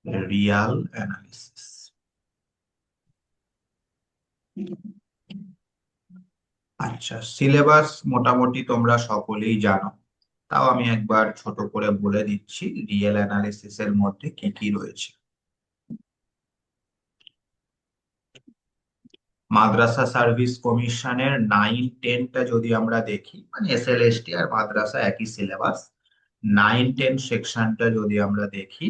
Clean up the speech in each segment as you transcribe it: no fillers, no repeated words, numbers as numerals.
Real analysis. আচ্ছা, syllabus মোটামুটি তোমরা সকলেই জানো, তাও আমি একবার ছোট করে বলে দিচ্ছি রিয়েল অ্যানালিসিস এর মধ্যে কি কি রয়েছে। মাদ্রাসা সার্ভিস কমিশনের 9-10টা যদি আমরা দেখি, মানে এসএলএসটি আর মাদ্রাসা একই সিলেবাস, 9-10 সেকশনটা যদি আমরা দেখি,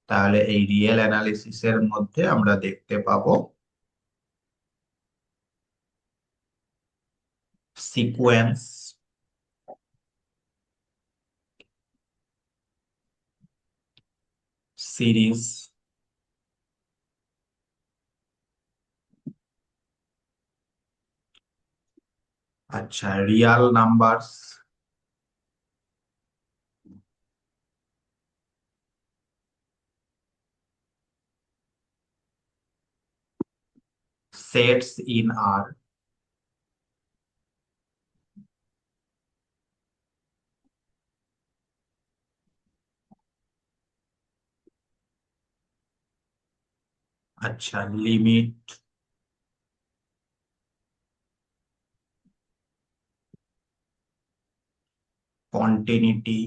তাহলে এই রিয়েল অ্যানালিসিস এর মধ্যে আমরা দেখতে পাবো সিকোয়েন্স, সিরিজ, আচ্ছা রিয়াল নাম্বারস, সেটস ইন আর, আচ্ছা লিমিট, কন্টিনিউটি,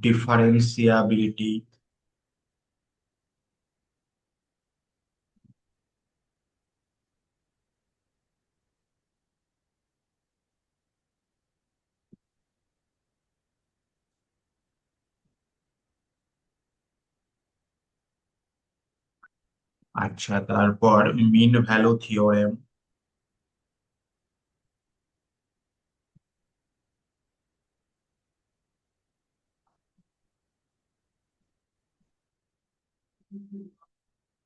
ডিফারেন্সিয়াবিলিটি, আচ্ছা তারপর মিন ভ্যালু থিওরেম,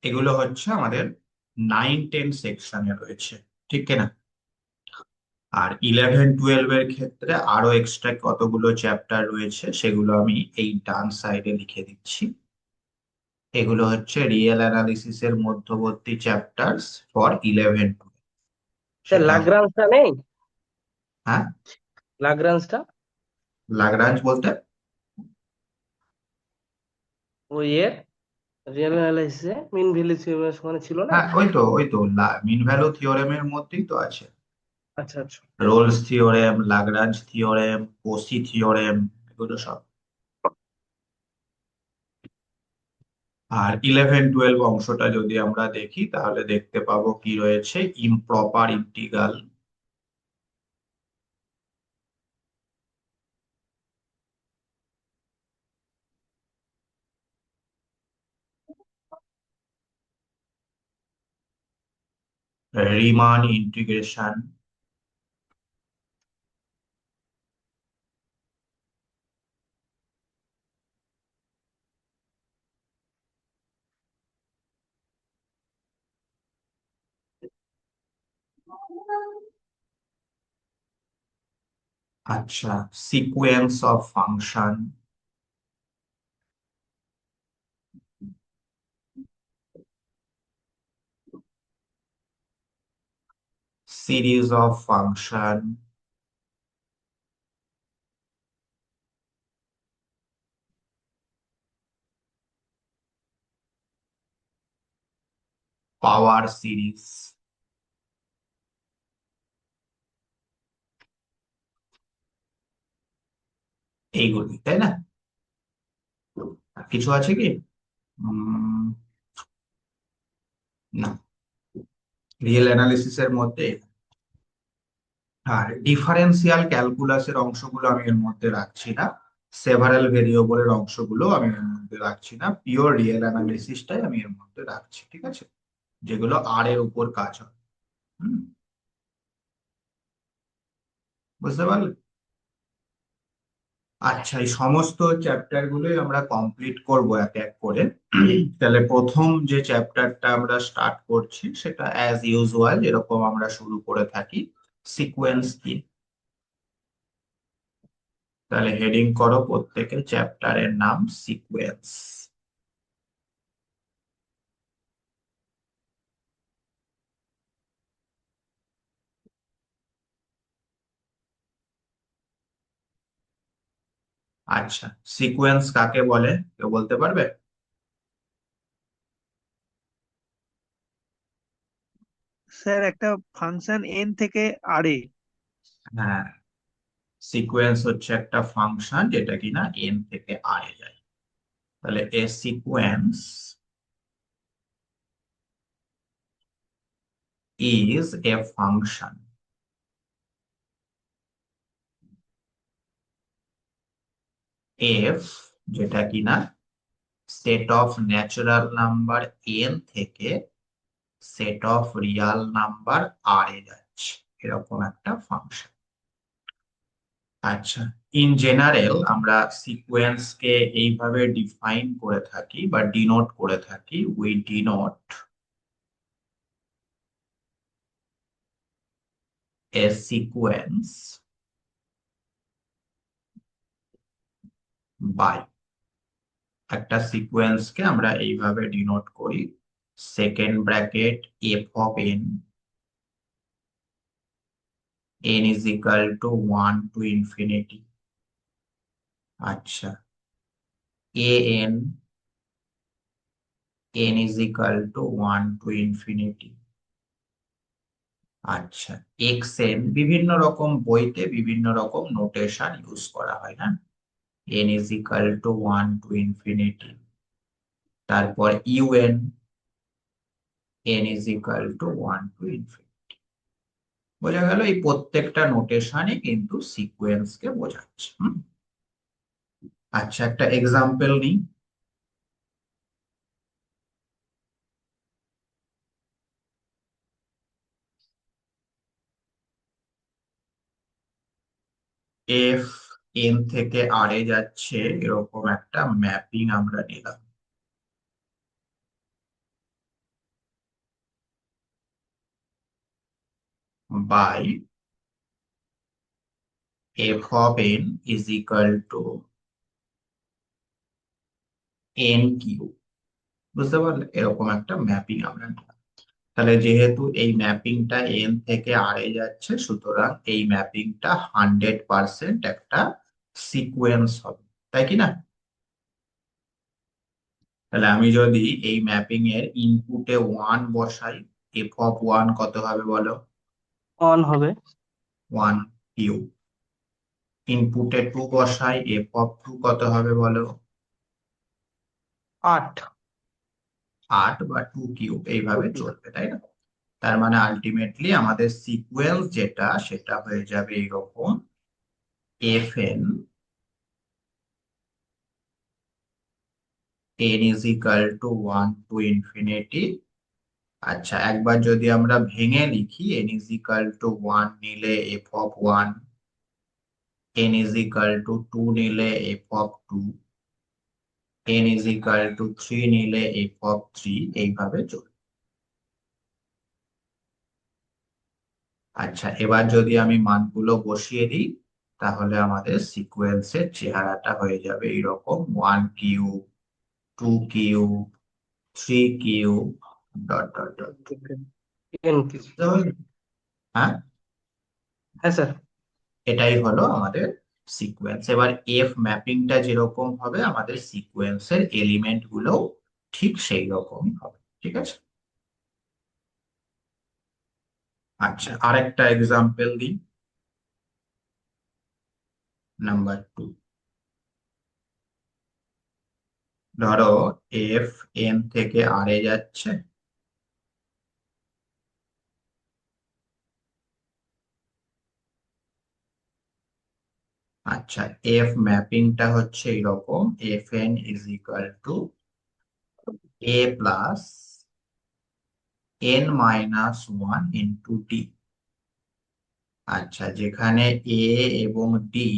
এগুলো হচ্ছে আমাদের 9-10 সেকশনে রয়েছে, ঠিক না? আর 11-12 এর ক্ষেত্রে আরো এক্সট্রা কতগুলো চ্যাপ্টার রয়েছে সেগুলো আমি এই ডান সাইডে লিখে দিচ্ছি। এগুলো হচ্ছে রিয়েল অ্যানালিসিস এর মধ্যবর্তী চ্যাপ্টার্স ফর 11-12। স্যার সেটা, लाग्रांजটা নেই? হ্যাঁ, लाग्रांजটা লাগরাঞ্জ বলতে, ওই এর রিয়েল অ্যানালাইসিসে মিন ভ্যালু থিওরেমের সমানে ছিল না? হ্যাঁ ওই তো মিন ভ্যালু থিওরেমের মধ্যেই তো আছে। আচ্ছা আচ্ছা। Rolle's theorem, Lagrange theorem, Cauchy theorem, এগুলো সব। আর 11-12 অংশটা যদি আমরা দেখি তাহলে দেখতে পাবো কি রয়েছে, ইমপ্রপার ইন্টিগ্রাল, রিমান ইন্টিগ্রেশন, আচ্ছা sequence of function, series of function, power series, এইগুলি, তাই না? আর কিছু আছে কি? উম, না, রিয়েল অ্যানালিসিস এর মধ্যে। আর ডিফারেন্সিয়াল ক্যালকুলাসের অংশগুলো আমি এর মধ্যে রাখছি না, সেভারাল ভেরিয়েবলের অংশগুলো আমি এর মধ্যে রাখছি না, পিওর রিয়েল অ্যানালিসিসটাই আমি এর মধ্যে রাখছি, ঠিক আছে? যেগুলো আর এর উপর কাজ হয়। হুম, বুঝতে পারলে? আচ্ছা, এই সমস্ত চ্যাপ্টার গুলোই আমরা কমপ্লিট করব এক এক করে। তাহলে প্রথম যে চ্যাপ্টারটা আমরা স্টার্ট করছি সেটা অ্যাজ ইউজুয়াল এরকম আমরা শুরু করে থাকি, সিকোয়েন্স কি। তাহলে হেডিং করো প্রত্যেকে চ্যাপ্টারের নাম সিকোয়েন্স। আচ্ছা, সিকোয়েন্স কাকে বলে কেউ বলতে পারবে? স্যার একটা ফাংশন এন থেকে আর এ। হ্যাঁ, সিকোয়েন্স হচ্ছে একটা ফাংশন যেটা কিনা এন থেকে আর এ যায়। তাহলে a sequence is a function f, যেটা কিনা set of natural number n থেকে সেট অফ রিয়াল নাম্বার আর এ যাচ্ছে, এরকম একটা ফাংশন। আচ্ছা, ইন জেনারেল আমরা সিকোয়েন্স কে এইভাবে ডিফাইন করে থাকি বা ডিনোট করে থাকি, we denote a sequence by, একটা সিকোয়েন্স কে আমরা এইভাবে ডিনোট করি, second bracket f of n, n is equal to 1 to infinity, আচ্ছা, an n is equal to 1 to infinity, আচ্ছা, xn বিভিন্ন রকম বইতে বিভিন্ন রকম নোটেশন ইউজ করা হয় না, n is equal to 1 to infinity, তারপর un n is equal to 1 to infinity। বোঝা গেল এই প্রত্যেকটা নোটেশনই কিন্তু সিকোয়েন্স কে বোঝাচ্ছে। আচ্ছা, একটা এক্সাম্পল নিই। এফ এন থেকে আর এ যাচ্ছে, এরকম একটা ম্যাপিং আমরা নিলাম, by f of n is equal to n cube. বুঝতে পারলে, এরকম একটা ম্যাপিং আমরা নিলাম। তাহলে যেহেতু এই ম্যাপিংটা এন থেকে আর এ যাচ্ছে, সুতরাং এই ম্যাপিংটা 100% একটা সিকোয়েন্স হবে, তাই কি না? তাহলে আমি যদি এই ম্যাপিং এর ইনপুটে 1 বসাই, এফ অফ 1 কত হবে বলো? অন হবে 1 কিউ। ইনপুটে 2 বসাই, এফ অফ 2 কত হবে বলো? 8। 8 বা 2 কিউব, এইভাবে চলবে, তাই না? তার মানে আলটিমেটলি আমাদের সিকোয়েন্স যেটা, সেটা হয়ে যাবে এইরকম, F N N is equal two 1 to infinity. আচ্ছা, একবার যদি আমরা ভেঙে লিখি, এন ইজ ইকাল টু 1 নিলে F of 1, N is equal two 2 নিলে F of 2, N is equal two 3 নিলে এফ অফ 3, এইভাবে চলবে। আচ্ছা, এবার যদি আমি মানগুলো বসিয়ে দিই, তাহলে আমাদের সিকোয়েন্সের চেহারাটা হয়ে যাবে এরকম, 1 cube, 2 cube, 3 cube, dot dot dot. N cube. হ্যাঁ, হ্যাঁ স্যার। এটাই হলো আমাদের সিকোয়েন্স। এবার এফ ম্যাপিংটা যেরকম হবে, আমাদের সিকোয়েন্সের এলিমেন্ট গুলো ঠিক সেই রকমই হবে। ঠিক আছে। আচ্ছা, আরেকটা এক্সাম্পল দিই, নাম্বার 2। ধরো এফ এন থেকে আর এ যাচ্ছে, আচ্ছা, এফ ম্যাপিংটা হচ্ছে এরকম, F N is equal two A plus N minus one into D. আচ্ছা, যেখানে এ এবং ডি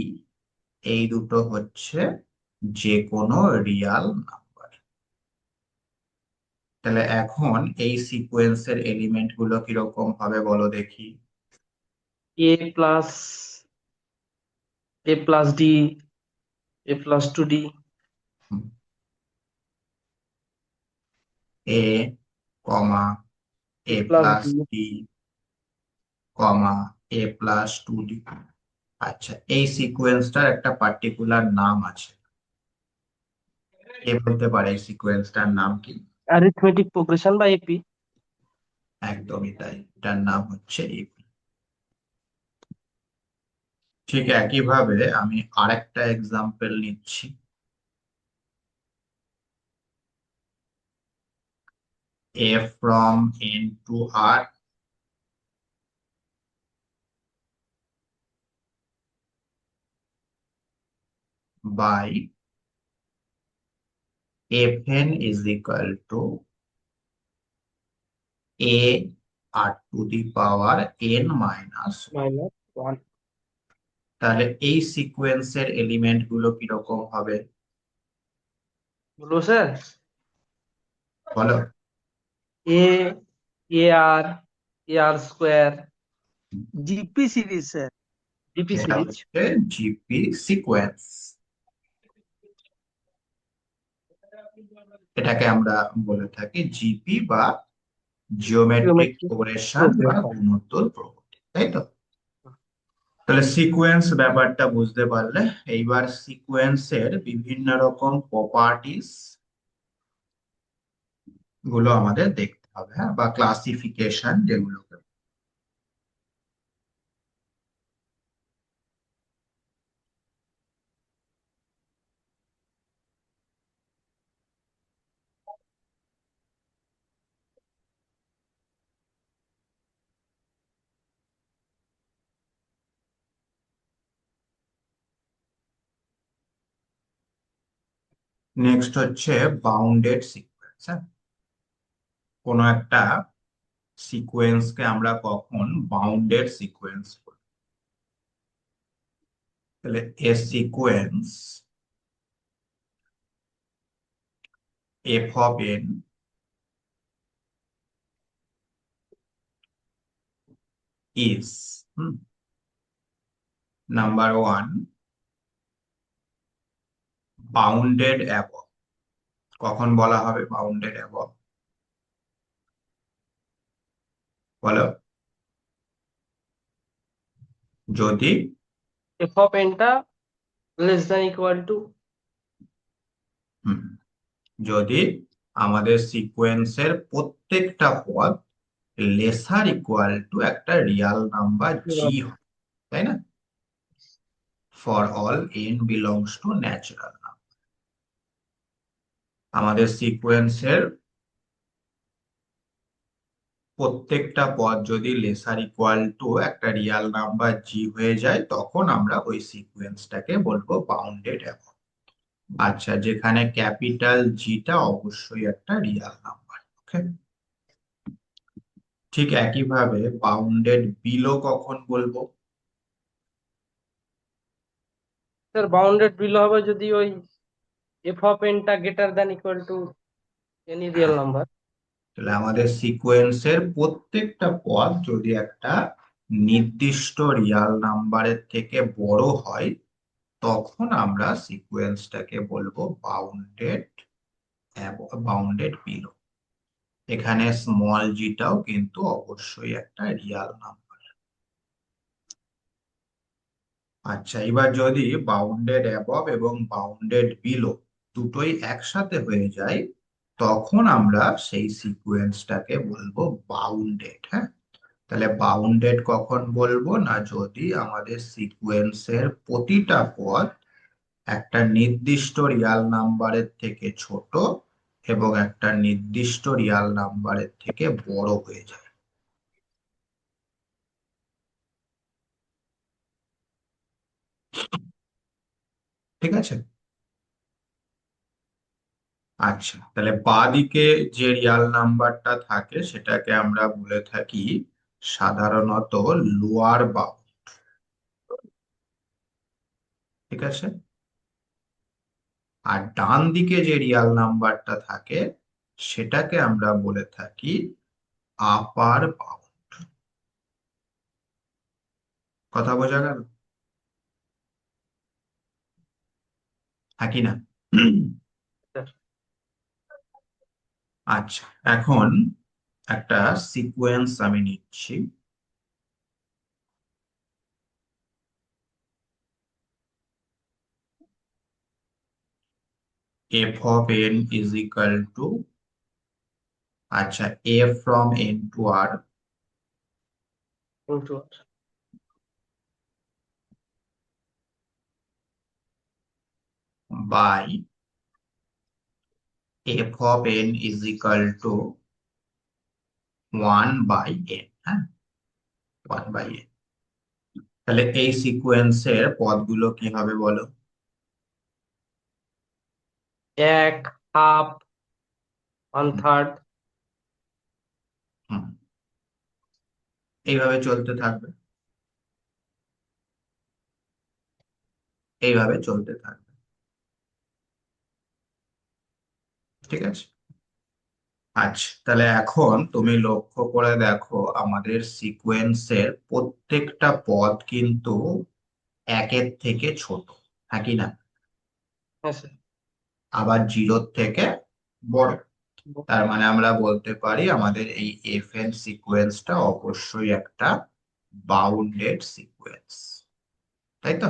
এই দুটো হচ্ছে যে কোনো রিয়াল নাম্বার। তাহলে এখন এই সিকোয়েন্সের এলিমেন্ট গুলো কিরকম হবে বলো দেখি? এ প্লাস এ প্লাস ডি, এ প্লাস টু ডি, এ কমা এ এ প্লাস প্লাস ডি, ডি কমা এ প্লাস টু ডি। আচ্ছা, এই সিকোয়েন্সটার একটা পার্টিকুলার নাম আছে, কে বলতে পারে এই সিকোয়েন্সটার নাম কি? অ্যারিথমেটিক প্রোগ্রেশন বা এপি। একদমই তাই, এটার নাম হচ্ছে এপি। ঠিক একইভাবে আমি আরেকটা এক্সাম্পল নিচ্ছি। A from N to R by Fn is equal to A R to the power n minus 1। -1। তাহলে এই সিকোয়েন্সের এলিমেন্ট গুলো কিরকম হবে বলবো স্যার? বলো? A, R square, GP series sir. GP এটা সিরিজ। হচ্ছে জিপি সিকোয়েন্স। এটাকে আমরা বলে থাকি জিপি বা জিওমেট্রিক জিওমেট্রিক প্রোগ্রেশন বা প্রোগ্রেশন। গুণোত্তর প্রগতি, তাই তো? তাহলে সিকোয়েন্স ব্যাপারটা বুঝতে পারলে, এইবার সিকোয়েন্সের বিভিন্ন রকম প্রপার্টিস গুলো আমাদের দেখতে হবে, হ্যাঁ, বা ক্লাসিফিকেশন যেগুলোকে। নেক্সট হচ্ছে বাউন্ডেড সিকোয়েন্স। হ্যাঁ, কোনো একটা সিকোয়েন্সকে আমরা কখন বাউন্ডেড সিকোয়েন্স বলি? তাহলে a sequence f of n is number one bounded above. কখন বলা হবে বাউন্ডেড অ্যাবভ? বলো। যদি এফ অফ এনটা লেস দ্যান ইকুয়াল টু। হুম, যদি আমাদের সিকোয়েন্সের প্রত্যেকটা পদ লেসার ইকুয়াল টু একটা রিয়াল নাম্বার জি হয়, তাই না? For all n belongs to natural number. আমাদের সিকোয়েন্সের প্রত্যেকটা পদ যদি লেসার ইকুয়াল টু একটা রিয়াল নাম্বার জি হয়ে যায়, তখন আমরা ওই সিকোয়েন্সটাকে বলবো বাউন্ডেড অ্যাবভ। আচ্ছা, যেখানে ক্যাপিটাল জিটা অবশ্যই একটা রিয়াল নাম্বার। ওকে, ঠিক একইভাবে বাউন্ডেড বিলো কখন বলবো? স্যার বাউন্ডেড বিলো হবে যদি ওই এফ অফ এনটা greater than equal to any real হ্যাঁ, নাম্বার। তাহলে আমাদের সিকোয়েন্সের প্রত্যেকটা পদ যদি একটা নির্দিষ্ট রিয়াল নাম্বারের থেকে বড় হয়, তখন আমরা সিকোয়েন্সটাকে বলবো বাউন্ডেড বাউন্ডেড বিলো। এখানে স্মল জিটাও কিন্তু অবশ্যই একটা রিয়াল নাম্বার। আচ্ছা, এবার যদি বাউন্ডেড অ্যাবভ এবং বাউন্ডেড বিলো দুটোই একসাথে হয়ে যায়, তখন আমরা সেই সিকোয়েন্সটাকে বলবো বাউন্ডেড। হ্যাঁ, তাহলে বাউন্ডেড কখন বলবো না, যদি আমাদের সিকোয়েন্সের প্রতিটা পদ একটা নির্দিষ্ট রিয়াল নাম্বারের থেকে ছোট এবং একটা নির্দিষ্ট রিয়াল নাম্বারের থেকে বড় হয়ে যায়। ঠিক আছে। আচ্ছা, তাহলে বাঁদিকে যে রিয়াল নাম্বারটা থাকে সেটাকে আমরা বলে থাকি সাধারণত লোয়ার বাউন্ড। ঠিক আছে। আর ডান দিকে যে রিয়াল নাম্বারটা থাকে সেটাকে আমরা বলে থাকি আপার বাউন্ড। কথা বোঝা গেল? হ্যাঁ কি না? আচ্ছা, এখন একটা সিকোয়েন্স আমি নিচ্ছি। F of n is equal to, আচ্ছা, f from n to R into by f of n is equal to 1/n, হ্যাঁ, 1/n। তাহলে এই সিকোয়েন্সের পদগুলো কি হবে বলো? এক, হাফ, ওয়ান থার্ড। হুম, এইভাবে চলতে থাকবে, এইভাবে চলতে থাকবে, ঠিক আছে। আচ্ছা, তাহলে এখন তুমি লক্ষ্য করে দেখো আমাদের সিকোয়েন্সের প্রত্যেকটা পদ কিন্তু একের থেকে ছোট, হ্যাঁ কি না? হ্যাঁ স্যার। আবার জিরোর থেকে বড়। তার মানে আমরা বলতে পারি আমাদের এই এফ এন সিকোয়েন্সটা অবশ্যই একটা বাউন্ডেড সিকোয়েন্স, তাই তো?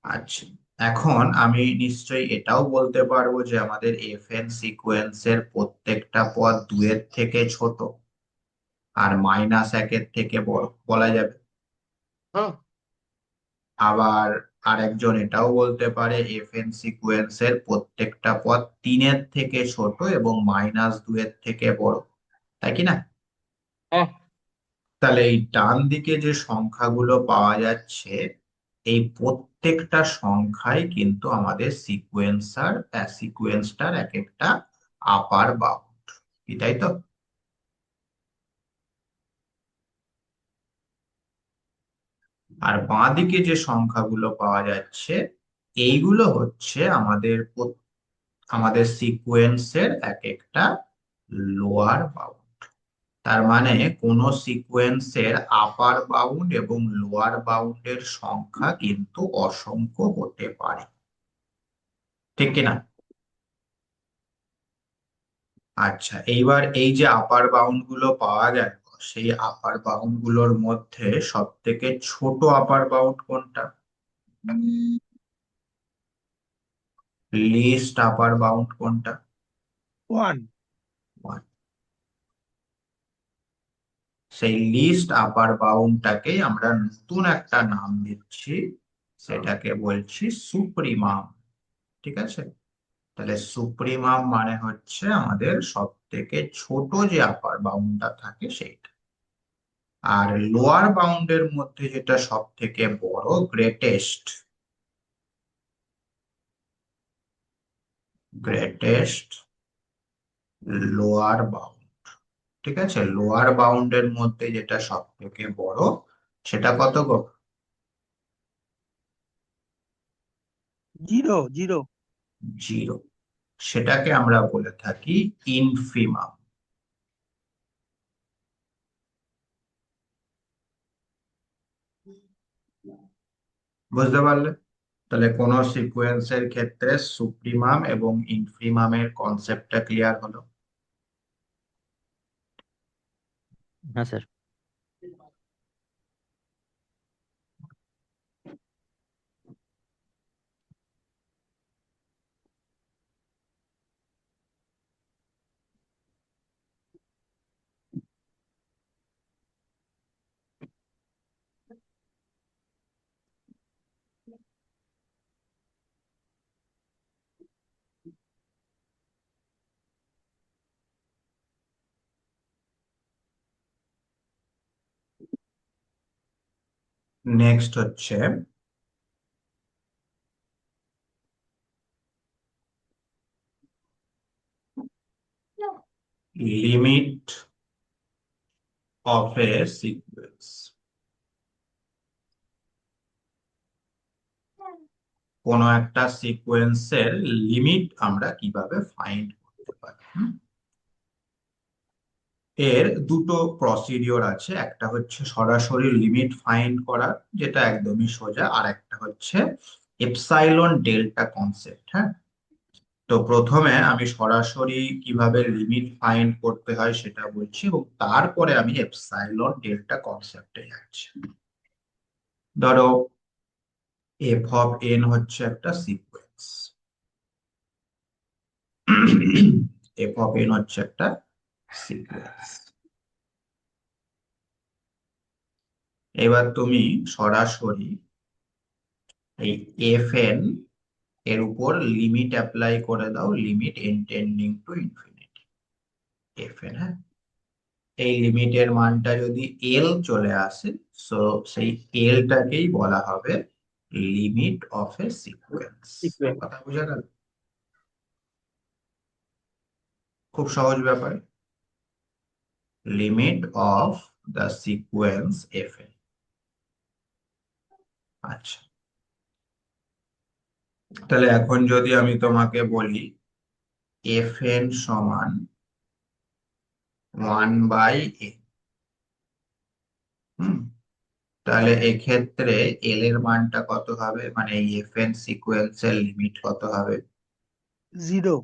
আচ্ছা, এখন আমি নিশ্চয়ই এটাও বলতে পারবো যে আমাদের এফ এন সিকোয়েন্সের প্রত্যেকটা পদ দুয়ের থেকে ছোট আর -1 থেকে বড় বলা যাবে। হুম। আবার আরেকজন এটাও বলতে পারে এফ এন সিকোয়েন্সের প্রত্যেকটা পদ 3-এর থেকে ছোট এবং -2-এর থেকে বড়, তাই কি না? হ্যাঁ। তাহলে এই ডান দিকে যে সংখ্যাগুলো পাওয়া যাচ্ছে, এই প্রত্যেকটা সংখ্যাই কিন্তু আমাদের সিকোয়েন্সটার এক একটা আপার বাউন্ড, তাই তো? আর বাঁ দিকে যে সংখ্যাগুলো পাওয়া যাচ্ছে, এইগুলো হচ্ছে আমাদের সিকোয়েন্সের এক একটা লোয়ার বাউন্ড। তার মানে কোন সিকোয়েন্সের আপার বাউন্ড এবং লোয়ার বাউন্ডের সংখ্যা কিন্তু অসংখ্য হতে পারে, ঠিক কিনা? আচ্ছা, এইবার এই যে আপার বাউন্ড গুলো পাওয়া গেল, সেই আপার বাউন্ড গুলোর মধ্যে সব থেকে ছোট আপার বাউন্ড কোনটা? লিস্ট আপার বাউন্ড কোনটা? 1। 1। সেই লিস্ট আপার বাউন্ডটাকেই আমরা নতুন একটা নাম দিচ্ছি, সেটাকে বলছি সুপ্রিমাম, ঠিক আছে। তাহলে সুপ্রিমাম মানে হচ্ছে আমাদের সব থেকে ছোট যে আপার বাউন্ডটা থাকে সেইটা। আর লোয়ার বাউন্ডের মধ্যে যেটা সব থেকে বড়, গ্রেটেস্ট, গ্রেটেস্ট লোয়ার বাউন্ড, ঠিক আছে। লোয়ার বাউন্ডের মধ্যে যেটা সব থেকে বড়, সেটা কত গো? 0, 0। 0। সেটাকে আমরা বলে থাকি ইনফিমাম। বুঝতে পারলে? তাহলে কোন সিকোয়েন্সের ক্ষেত্রে সুপ্রিমাম এবং ইনফিমামের কনসেপ্টটা ক্লিয়ার হলো। হ্যাঁ স্যার। নেক্সট হচ্ছে লিমিট অফ এ সিকোয়েন্স। কোন একটা সিকোয়েন্সের লিমিট আমরা কিভাবে ফাইন্ড করতে পারি? এর দুটো প্রসিডিওর আছে, একটা হচ্ছে সরাসরি লিমিট ফাইন্ড করা, যেটা একদমই সোজা, আর একটা হচ্ছে এপসাইলন ডেল্টা কনসেপ্ট, হ্যাঁ। তো প্রথমে আমি সরাসরি কিভাবে লিমিট ফাইন্ড করতে হয় সেটা বলছি, এবং তারপরে আমি এপসাইলন ডেল্টা কনসেপ্টে যাচ্ছি। ধরো এফ অফ এন হচ্ছে একটা সিকোয়েন্স, এফ অফ এন হচ্ছে একটা সিকোয়েন্স। এবার তুমি সরাসরি এই এফ এন এর উপর লিমিট অ্যাপ্লাই করে দাও, limit N trending to infinity F N. হ্যাঁ, এই লিমিটের মানটা যদি এল চলে আসে, সো সেই এলটাকেই বলা হবে limit of A sequence. Sequence. কথা বোঝা গেল? খুব সহজ ব্যাপার, limit of the sequence F N. আচ্ছা, তাহলে এখন যদি আমি তোমাকে বলি এফ এন সমান 1/n, তাহলে এক্ষেত্রে এল এর মানটা কত হবে, মানে এই এফ এন সিকোয়েন্সের লিমিট কত হবে? 0।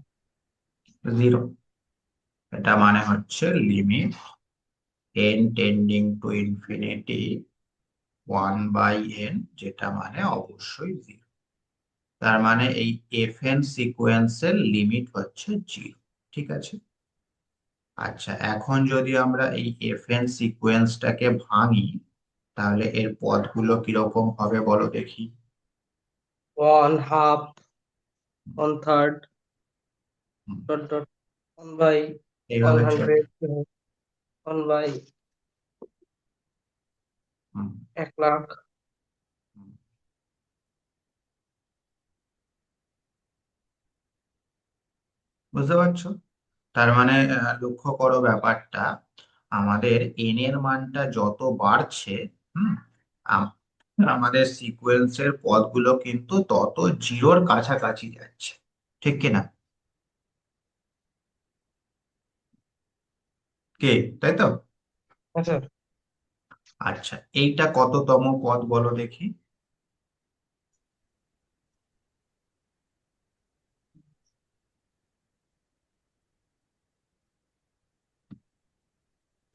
0। এটা মানে হচ্ছে limit n tending to infinity 1/n, যেটা মানে অবশ্যই 0। তার মানে এই এফ এন সিকোয়েন্সের লিমিট হচ্ছে 0। ঠিক আছে। আচ্ছা, এখন যদি আমরা এই এফ এন সিকোয়েন্সটাকে ভাঙি, তাহলে এর পদগুলো কিরকম হবে বলো দেখি। 1/2, 1/3, হুম, dot dot, 1 by এইভাবে চলে। 100, 1 by হুম, 1 lakh। হুম। বুঝতে পারছো? তার মানে লক্ষ্য করো ব্যাপারটা, আমাদের এন এর মানটা যত বাড়ছে, হুম, আম- আমাদের সিকোয়েন্সের পদগুলো কিন্তু তত জিরোর কাছাকাছি যাচ্ছে। ঠিক কিনা? কে, তাই তো? হ্যাঁ স্যার। আচ্ছা, এইটা কততম পদ বলো দেখি।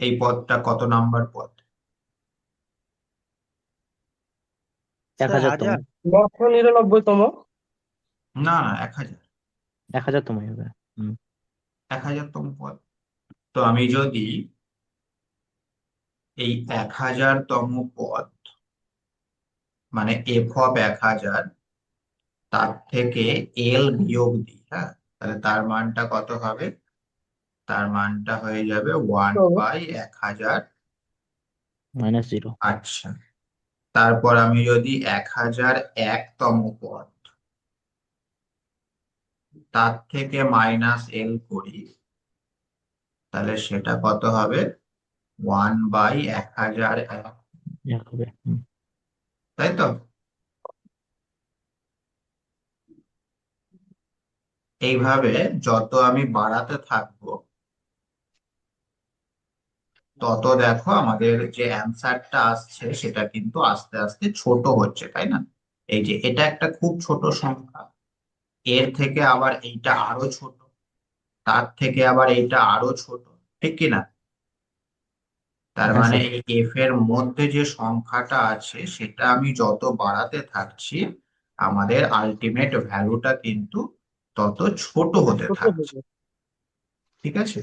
এই পদটা কত নাম্বার পদ? এক স্যার হাজারতম। 1000। 999তম। না না, 1000। 1000তমই হবে। হুম। 1000তম পদ। তো আমি যদি এই 1000তম পদ, মানে এফ অফ 1000, তার থেকে এল বিয়োগ দিই, হ্যাঁ, তাহলে তার মানটা কত হবে? তার মানটা হয়ে যাবে 1/1000। -0। আচ্ছা, তারপর আমি যদি 1001তম পদ, তার থেকে মাইনাস এল করি, তাহলে সেটা কত হবে? 1/1001। এক হবে। হুম। তাই তো? এইভাবে যত আমি বাড়াতে থাকবো, তত দেখো আমাদের যে অ্যান্সারটা আসছে সেটা কিন্তু আস্তে আস্তে ছোট হচ্ছে, তাই না? এই যে এটা একটা খুব ছোট সংখ্যা, এর থেকে আবার এইটা আরো ছোট, তার থেকে আবার এইটা আরো ছোট। ঠিক কি না? তার হ্যাঁ মানে স্যার। এই এফ এর মধ্যে যে সংখ্যাটা আছে সেটা আমি যত বাড়াতে থাকছি, আমাদের আলটিমেট ভ্যালুটা কিন্তু তত ছোট হতে ছোট থাকছে। হবে। ঠিক আছে।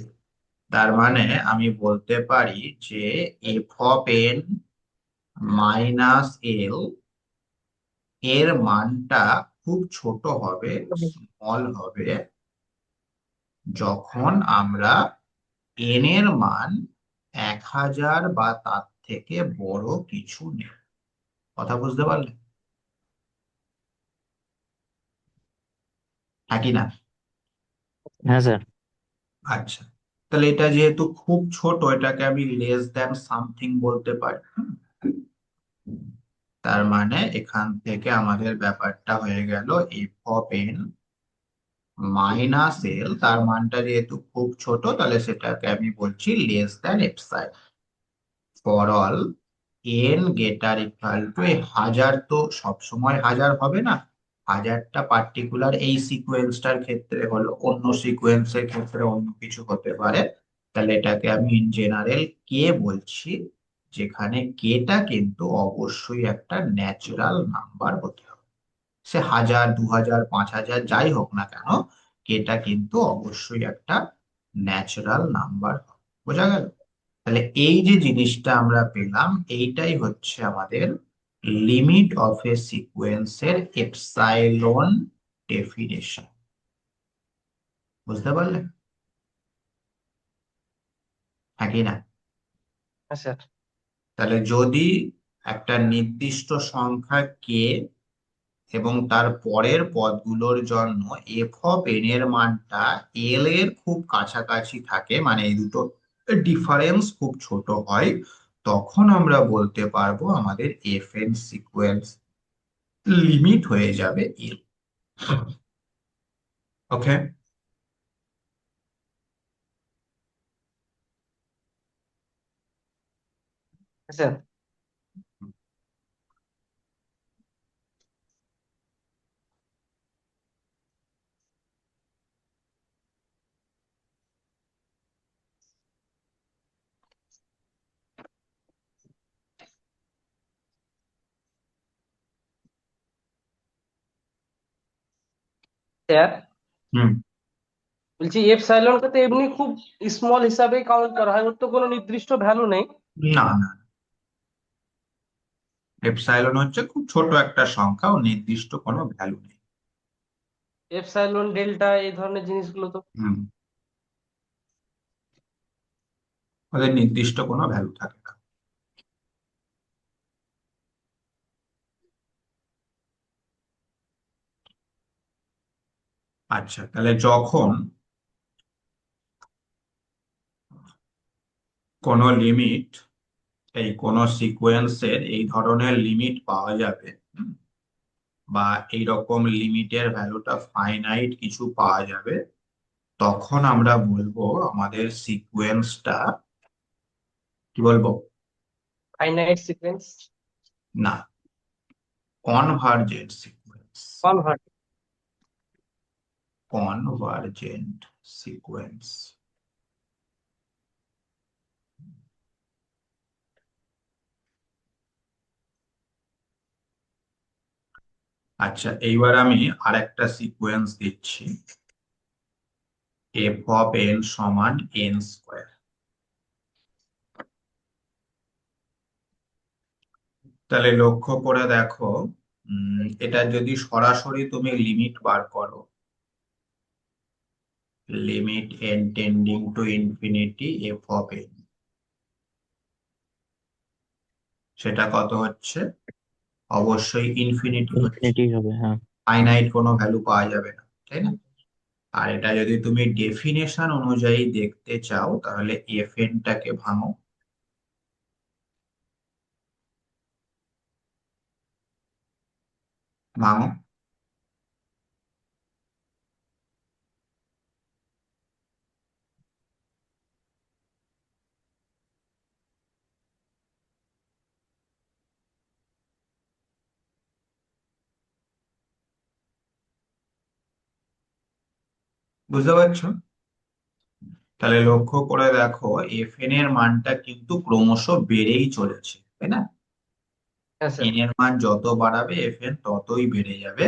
তার মানে আমি বলতে পারি যে F of N minus L এর মানটা খুব ছোট হবে, স্মল হবে, যখন আমরা এন এর মান 1000 বা তার থেকে বড় কিছু নেই। কথা বুঝতে পারলে? হ্যাঁ কি না? হ্যাঁ স্যার। আচ্ছা, তাহলে এটা যেহেতু খুব ছোট, এটাকে আমি লেস দ্যান সামথিং বলতে পারি। তার মানে এখান থেকে আমাদের ব্যাপারটা হয়ে গেল F of N minus L, তার মানটা যেহেতু খুব ছোট, তাহলে সেটাকে আমি বলছি less than epsilon. For all N greater equal to, এই 1000 তো সবসময় 1000 হবে না, 1000টা পার্টিকুলার এই সিকোয়েন্সটার ক্ষেত্রে হলো, অন্য সিকোয়েন্সের ক্ষেত্রে অন্য কিছু হতে পারে। তাহলে এটাকে আমি ইন জেনারেল কে বলছি, যেখানে কেটা কিন্তু অবশ্যই একটা ন্যাচারাল নাম্বার হতে হবে। সে 1000 2000 5000 যাই হোক না কেন, এটা কিন্তু অবশ্যই একটা ন্যাচারাল নাম্বার। বোঝা গেল? তাহলে এই যে জিনিসটা আমরা পেলাম, এইটাই হচ্ছে আমাদের লিমিট অফ এ সিকোয়েন্সের এপসাইলন ডেফিনেশন। বুঝতে পারলেন? হ্যাঁ কি না? হ্যাঁ স্যার। তাহলে যদি একটা নির্দিষ্ট সংখ্যা কে এবং তার পরের পদগুলোর জন্য এফ অফ এন এর মানটা এল এর খুব কাছাকাছি থাকে, মানে এই দুটো ডিফারেন্স খুব ছোট হয়, তখন আমরা বলতে পারবো আমাদের এফ এন সিকোয়েন্স লিমিট হয়ে যাবে এল। ওকে? হ্যাঁ স্যার। স্যার হুম। বলছি এপসাইলনকে তো এমনি খুব স্মল হিসাবে কাউন্ট করা হয়, ওর তো কোনো নির্দিষ্ট ভ্যালু নেই। না না, এপসাইলন হচ্ছে খুব ছোট একটা সংখ্যা, ও নির্দিষ্ট কোনো ভ্যালু নেই। এপসাইলন ডেল্টা এই ধরনের জিনিসগুলো তো। হুম। ওদের নির্দিষ্ট কোনো ভ্যালু থাকে না। আচ্ছা, তাহলে যখন কোনো লিমিট, এই কোনো সিকোয়েন্সের এই ধরনের লিমিট পাওয়া যাবে, বা এইরকম লিমিটের ভ্যালুটা ফাইনাইট কিছু পাওয়া যাবে, তখন আমরা বলবো আমাদের সিকোয়েন্সটা কি বলবো? Finite sequence. না, convergent sequence. Convert. Convergent sequence. আচ্ছা, এইবার আমি আরেকটা সিকোয়েন্স দিচ্ছি, এফ অফ এন সমান এন স্কোয়ার। তাহলে লক্ষ্য করে দেখো, এটা যদি সরাসরি তুমি লিমিট বার করো, limit N trending to infinity F of N, সেটা কত হচ্ছে? অবশ্যই ইনফিনিটি হচ্ছে, ইনফিনিটি হবে, হ্যাঁ। ফাইনাইট কোনো ভ্যালু পাওয়া যাবে না, তাই না? আর এটা যদি তুমি ডেফিনেশন অনুযায়ী দেখতে চাও, তাহলে এফ এনটাকে ভাঙো, ভাঙো। বুঝতে পারছো? তাহলে লক্ষ্য করে দেখো, এফ এন এর মানটা কিন্তু ক্রমশ বেড়েই চলেছে, তাই না? হ্যাঁ স্যার। এন এর মান যত বাড়াবে এফ এন ততই বেড়ে যাবে।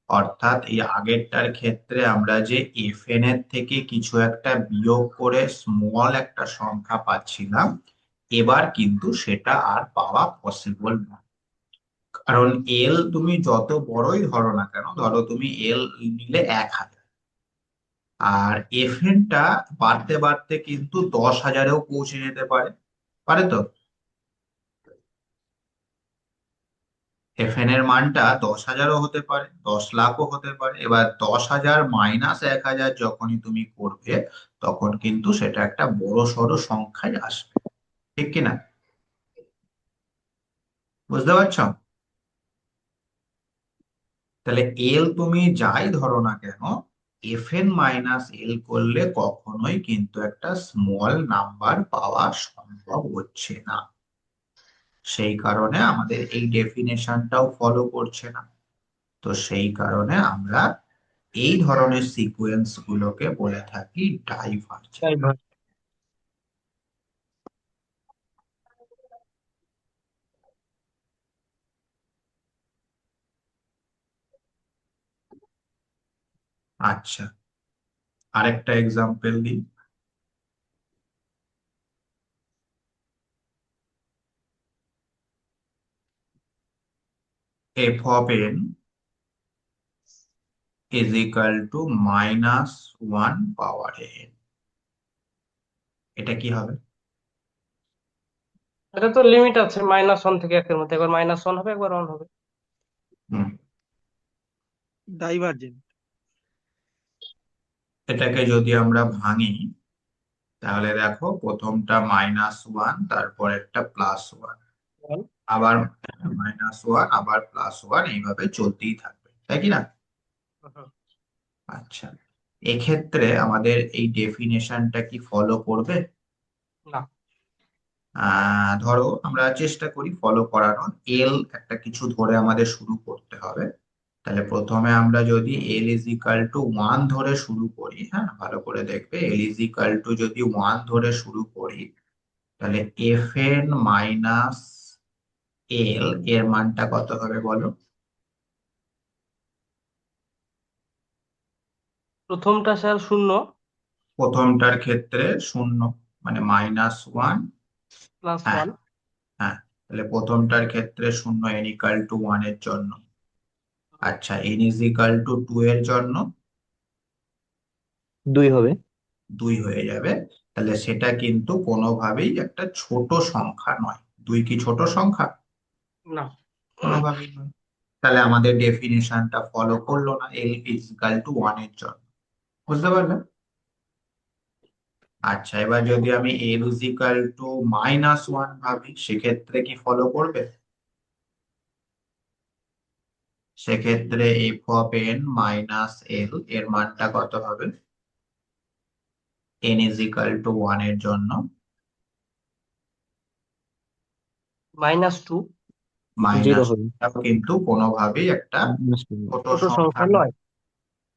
অর্থাৎ এই আগেরটার ক্ষেত্রে আমরা যে এফ এন এর থেকে কিছু একটা বিয়োগ করে স্মল একটা সংখ্যা পাচ্ছিলাম, এবার কিন্তু সেটা আর পাওয়া পসিবল না। কারণ এল তুমি যত বড়ই ধরো না কেন, ধরো তুমি এল নিলে 1000, আর এফ এনটা বাড়তে বাড়তে কিন্তু 10,000-এও পৌঁছে যেতে পারে, পারে তো? এফএন এর মানটা 10,000-ও হতে পারে, 10 লাখও হতে পারে। এবার 10,000 মাইনাস 1,000 যখনই তুমি করবে, তখন কিন্তু সেটা একটা বড় সড় সংখ্যায় আসবে, ঠিক কিনা? বুঝতে পারছো? তাহলে এল তুমি যাই ধরো না কেন, এফএন মাইনাস এল করলে কখনোই কিন্তু একটা স্মল নাম্বার পাওয়া সম্ভব হচ্ছে না। সেই কারণে আমাদের এই ডেফিনেশনটাও ফলো করছে না। তো সেই কারণে আমরা এই ধরনের সিকোয়েন্স গুলোকে বলে থাকি ডাইভার্জেন্ট। ড্রাইভার। আচ্ছা, আরেকটা এক্সাম্পল দিই। F of n is equal two minus one power N, এটা কি হবে? এটা তো লিমিট আছে -1 থেকে 1 এর মধ্যে, একবার -1 হবে একবার 1 হবে। হুম, ডাইভারজেন্ট। এটাকে যদি আমরা ভাঙি তাহলে দেখো প্রথমটা -1, তারপর একটা +1, আবার -1, আবার +1, এইভাবে চলতেই থাকবে, তাই কি না? হুম। আচ্ছা, এক্ষেত্রে আমাদের এই ডেফিনেশনটা কি ফলো করবে? না। ধরো আমরা চেষ্টা করি ফলো করানোর। এল একটা কিছু ধরে আমাদের শুরু করতে হবে। তাহলে প্রথমে আমরা যদি এল ইজ ইকাল টু 1 ধরে শুরু করি, হ্যাঁ ভালো করে দেখবে, এল ইজ ইকাল টু যদি 1 ধরে শুরু করি, তাহলে এফ এন মাইনাস এল এর মানটা কত হবে বলো? প্রথমটা স্যার 0 প্রথমটার ক্ষেত্রে 0, মানে -1। হ্যাঁ, +1। হ্যাঁ, তাহলে প্রথমটার ক্ষেত্রে 0 এন ইকাল টু 1 এর জন্য। আচ্ছা, এন ইজ ইকাল টু 2 এর জন্য 2 হবে। 2 হয়ে যাবে। তাহলে সেটা কিন্তু কোনোভাবেই একটা ছোট সংখ্যা নয়। 2 কি ছোট সংখ্যা? না। কোনোভাবেই নয়। তাহলে আমাদের ডেফিনিশনটা ফলো করলো না এল ইজ ইকাল টু 1 এর জন্য। বুঝতে পারলে? আচ্ছা, এবার যদি আমি এল ইজ ইকাল টু -1 ভাবি, সেক্ষেত্রে কি ফলো করবে? সেক্ষেত্রে F of N minus L এর মানটা কত হবে? এন ইজ ইকাল টু 1 এর জন্য -2 0 মাইনাস, হবে। কিন্তু কোনোভাবেই একটা -2 ছোট ছোট সংখ্যা সংখ্যা নয়। নয়।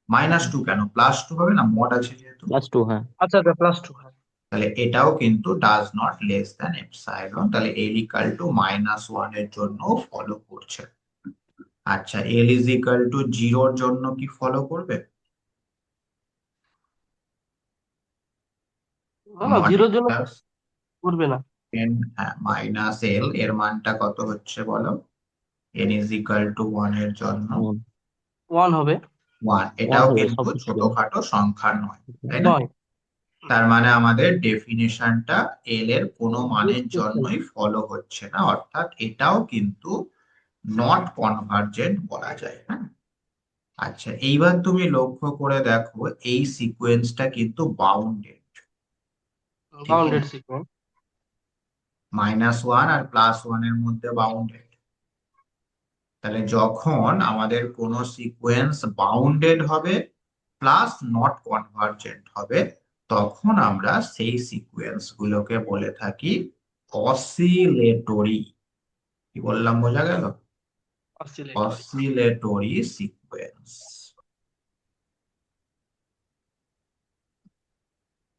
-2 কেন, +2 হবে না, মড আছে যেহেতু। +2, হ্যাঁ। আচ্ছা আচ্ছা, +2, হ্যাঁ। তাহলে এটাও কিন্তু does not less than epsilon, তাহলে এল ইকাল টু -1 এর জন্য ফলো করছে। আচ্ছা, এল ইজ ইকাল টু 0 এর জন্য কি ফলো করবে? না না, নট 0-র জন্য প্লাস করবে না। এন, মাইনাস এল এর মানটা কত হচ্ছে বলো? এন ইজ ইকাল টু 1 এর জন্য 1 হবে। 1, 1 এটাও হবে কিন্তু সবকিছু জন্য। ছোটখাটো সংখ্যা নয়, তাই না? নয়। তার মানে আমাদের ডেফিনিশনটা এল এর কোনো মানের জন্যই ফলো হচ্ছে না, অর্থাৎ এটাও কিন্তু নট কনভার্জেন্ট বলা যায়, হ্যাঁ। আচ্ছা, এইবার তুমি লক্ষ্য করে দেখো এই সিকোয়েন্সটা কিন্তু বাউন্ডেড, ঠিক বাউন্ডেড না? সিকোয়েন্স। -1 আর +1 এর মধ্যে বাউন্ডেড। তাহলে যখন আমাদের কোনো সিকোয়েন্স বাউন্ডেড হবে প্লাস নট কনভার্জেন্ট হবে, তখন আমরা সেই সিকোয়েন্স গুলোকে বলে থাকি অসিলেটরি। কি বললাম, বোঝা গেল? অসিলেটরি। Oscillatory sequence.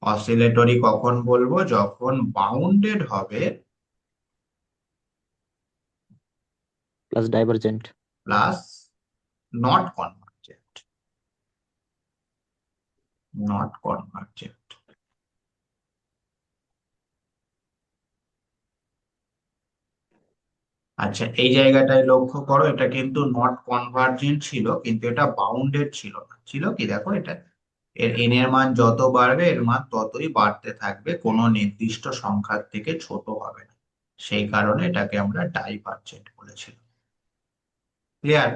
অসিলেটরি কখন বলবো? যখন বাউন্ডেড হবে plus divergent. Plus not convergent. Not convergent. আচ্ছা, এই জায়গাটায় লক্ষ্য করো, এটা কিন্তু নট কনভার্জেন্ট ছিল, কিন্তু এটা বাউন্ডেড ছিল না। ছিল কি, দেখো এটা, এর এন এর মান যত বাড়বে এর মান ততই বাড়তে থাকবে, কোনো নির্দিষ্ট সংখ্যার থেকে ছোট হবে না। সেই কারণে এটাকে আমরা ডাইভারজেন্ট বলেছিলাম। ক্লিয়ার?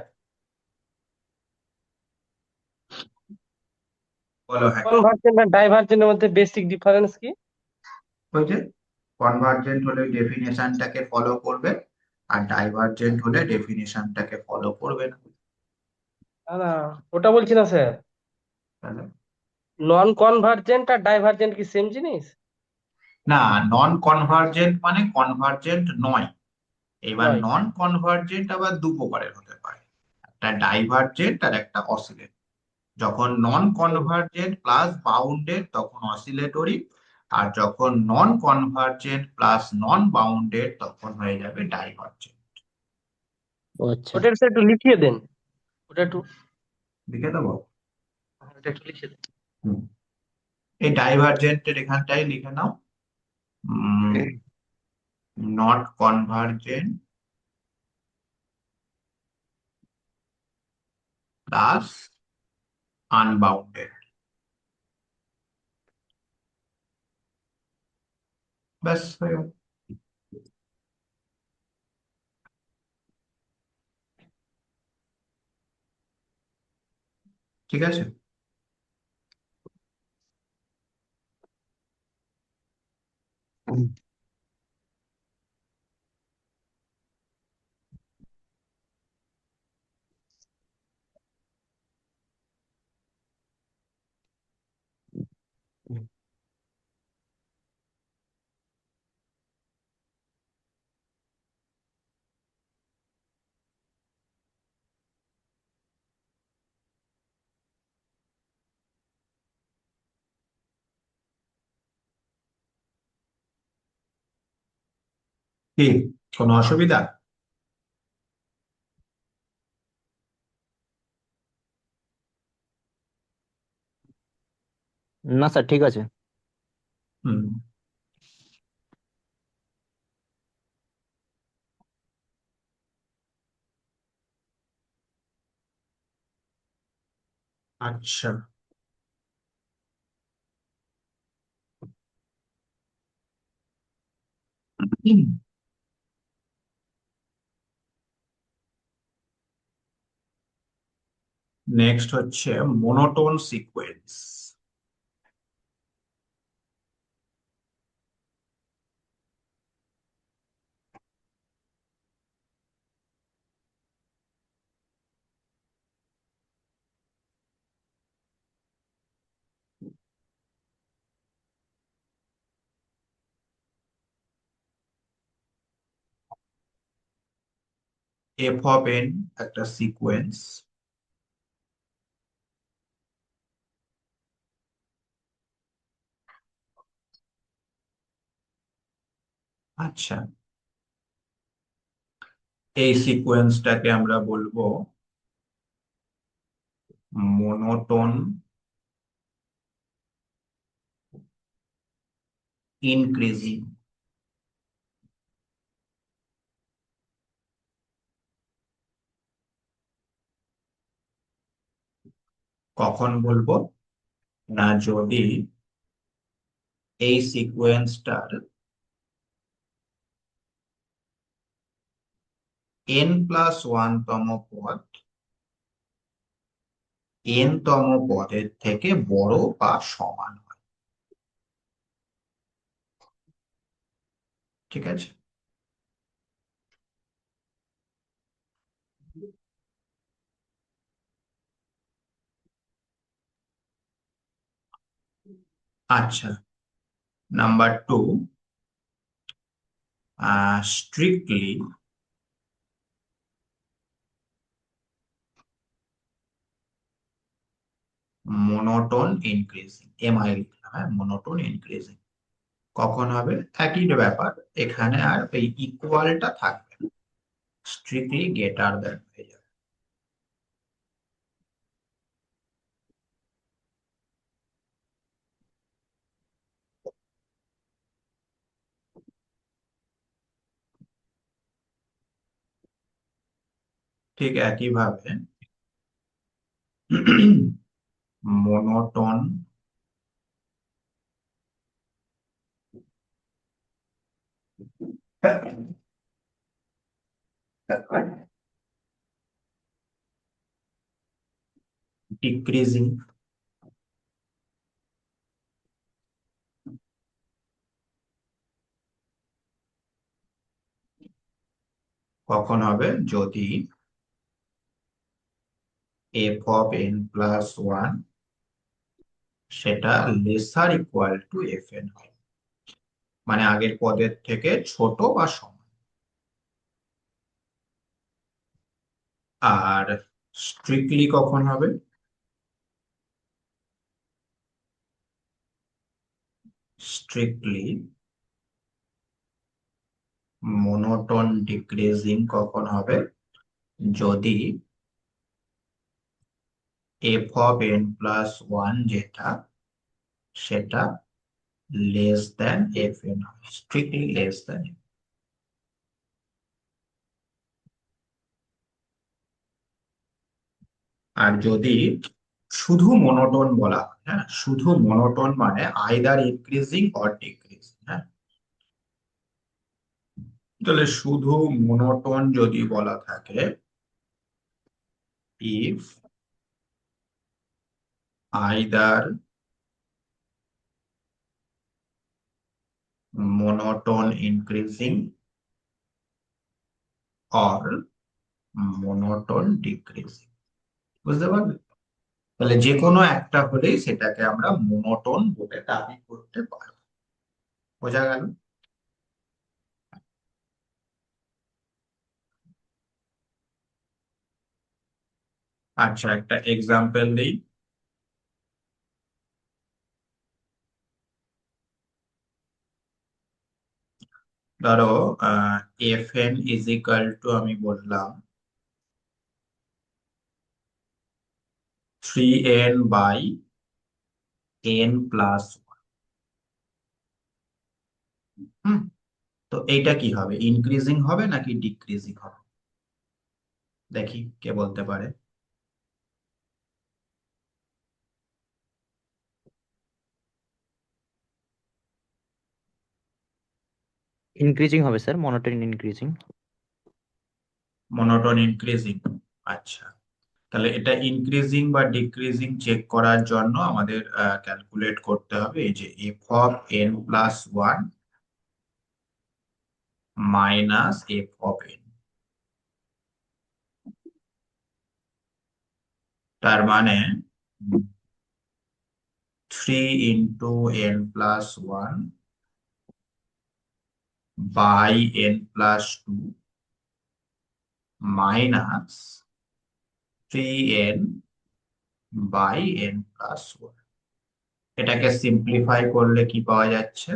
বলো। হ্যাঁ, কনভার্জেন্ট আর ডাইভার্জেন্টের মধ্যে বেসিক ডিফারেন্স কি? ওই যে কনভার্জেন্ট হলে ডেফিনেশনটাকে ফলো করবে, আর ডাইভারজেন্ট হলে ডেফিনেশনটাকে ফলো করবে না। না না, ওটা বলছি না স্যার। তাহলে নন কনভার্জেন্ট আর ডাইভার্জেন্ট কি সেম জিনিস? না, নন কনভার্জেন্ট মানে কনভার্জেন্ট নয়। এবার নয়। নন কনভার্জেন্ট আবার দু প্রকারের হতে পারে, একটা ডাইভারজেন্ট আর একটা অসিলেটরি। যখন নন কনভার্জেন্ট প্লাস বাউন্ডেড তখন অসিলেটরি, আর যখন নন কনভার্জেন্ট প্লাস নন বাউন্ডেড তখন হয়ে যাবে ডাইভারজেন্ট। ও আচ্ছা। ওটা স্যার একটু লিখিয়ে দেন, ওটা একটু। লিখে দেবো? এটা একটু লিখে দিন। হুম। এই ডাইভারজেন্টের এখানটাই লিখে নাও, নট কনভার্জেন্ট প্লাস আনবাউন্ডেড। ব্যাস হয়ে গেল। ঠিক আছে। কি, কোনো অসুবিধা? না স্যার, ঠিক আছে। হুম। আচ্ছা, নেক্সট হচ্ছে monotone sequence. F of N একটা সিকোয়েন্স। আচ্ছা, এই সিকোয়েন্সটাকে আমরা বলবো মোনোটোন ইনক্রিজিং। কখন বলবো? না, যদি এই সিকোয়েন্সটার n+1 তম পদ n তম পদের থেকে বড় বা সমান হয়। ঠিক আছে। আচ্ছা, number 2, strictly monotone increasing. MI লিখলাম, হ্যাঁ, মোনোটোন ইনক্রিজিং কখন হবে? একই ব্যাপার, এখানে আর এই ইকুয়ালটা থাকবে না, স্ট্রিক্টলি গ্রেটার দ্যান হয়ে যাবে। ঠিক একইভাবে মোনোটোন ডিক্রিজিং কখন হবে? যদি f(n+1) সেটা লেসার ইকুয়াল টু fn হয়, মানে আগের পদের থেকে ছোট বা সমান। আর স্ট্রিক্টলি কখন হবে? স্ট্রিক্টলি মোনোটোন ডিক্রিজিং কখন হবে? যদি f of N plus one যেটা, সেটা লেস দেন এফ এন হয়, স্ট্রিক্টলি লেস দেন। আর যদি শুধু মনোটোন বলা হয়, হ্যাঁ, শুধু মনোটোন মানে আইদার ইনক্রিজিং অর ডিক্রিজিং, হ্যাঁ, তাহলে শুধু মনোটোন যদি বলা থাকে, if either monotone increasing or monotone decreasing, বুঝতে পারলে? তাহলে যে কোনো একটা হলেই সেটাকে আমরা মনোটোন বলে দাবি করতে পারবো। বোঝা গেল? আচ্ছা, একটা এক্সাম্পল দিই। ধরো F N is equal two, আমি বললাম 3n/n+1। হুম, তো এইটা কি হবে, ইনক্রিজিং হবে নাকি ডিক্রিজিং হবে? দেখি কে বলতে পারে। ইনক্রিজিং হবে sir, monotone increasing. Monotone increasing. আচ্ছা, তাহলে এটা ইনক্রিজিং বা ডিক্রিজিং চেক করার জন্য আমাদের ক্যালকুলেট করতে হবে এই যে F of N plus one minus F of N. তার মানে 3 × n+1 by n+2 minus 3n/n+1। এটাকে সিম্পলিফাই করলে কি পাওয়া যাচ্ছে?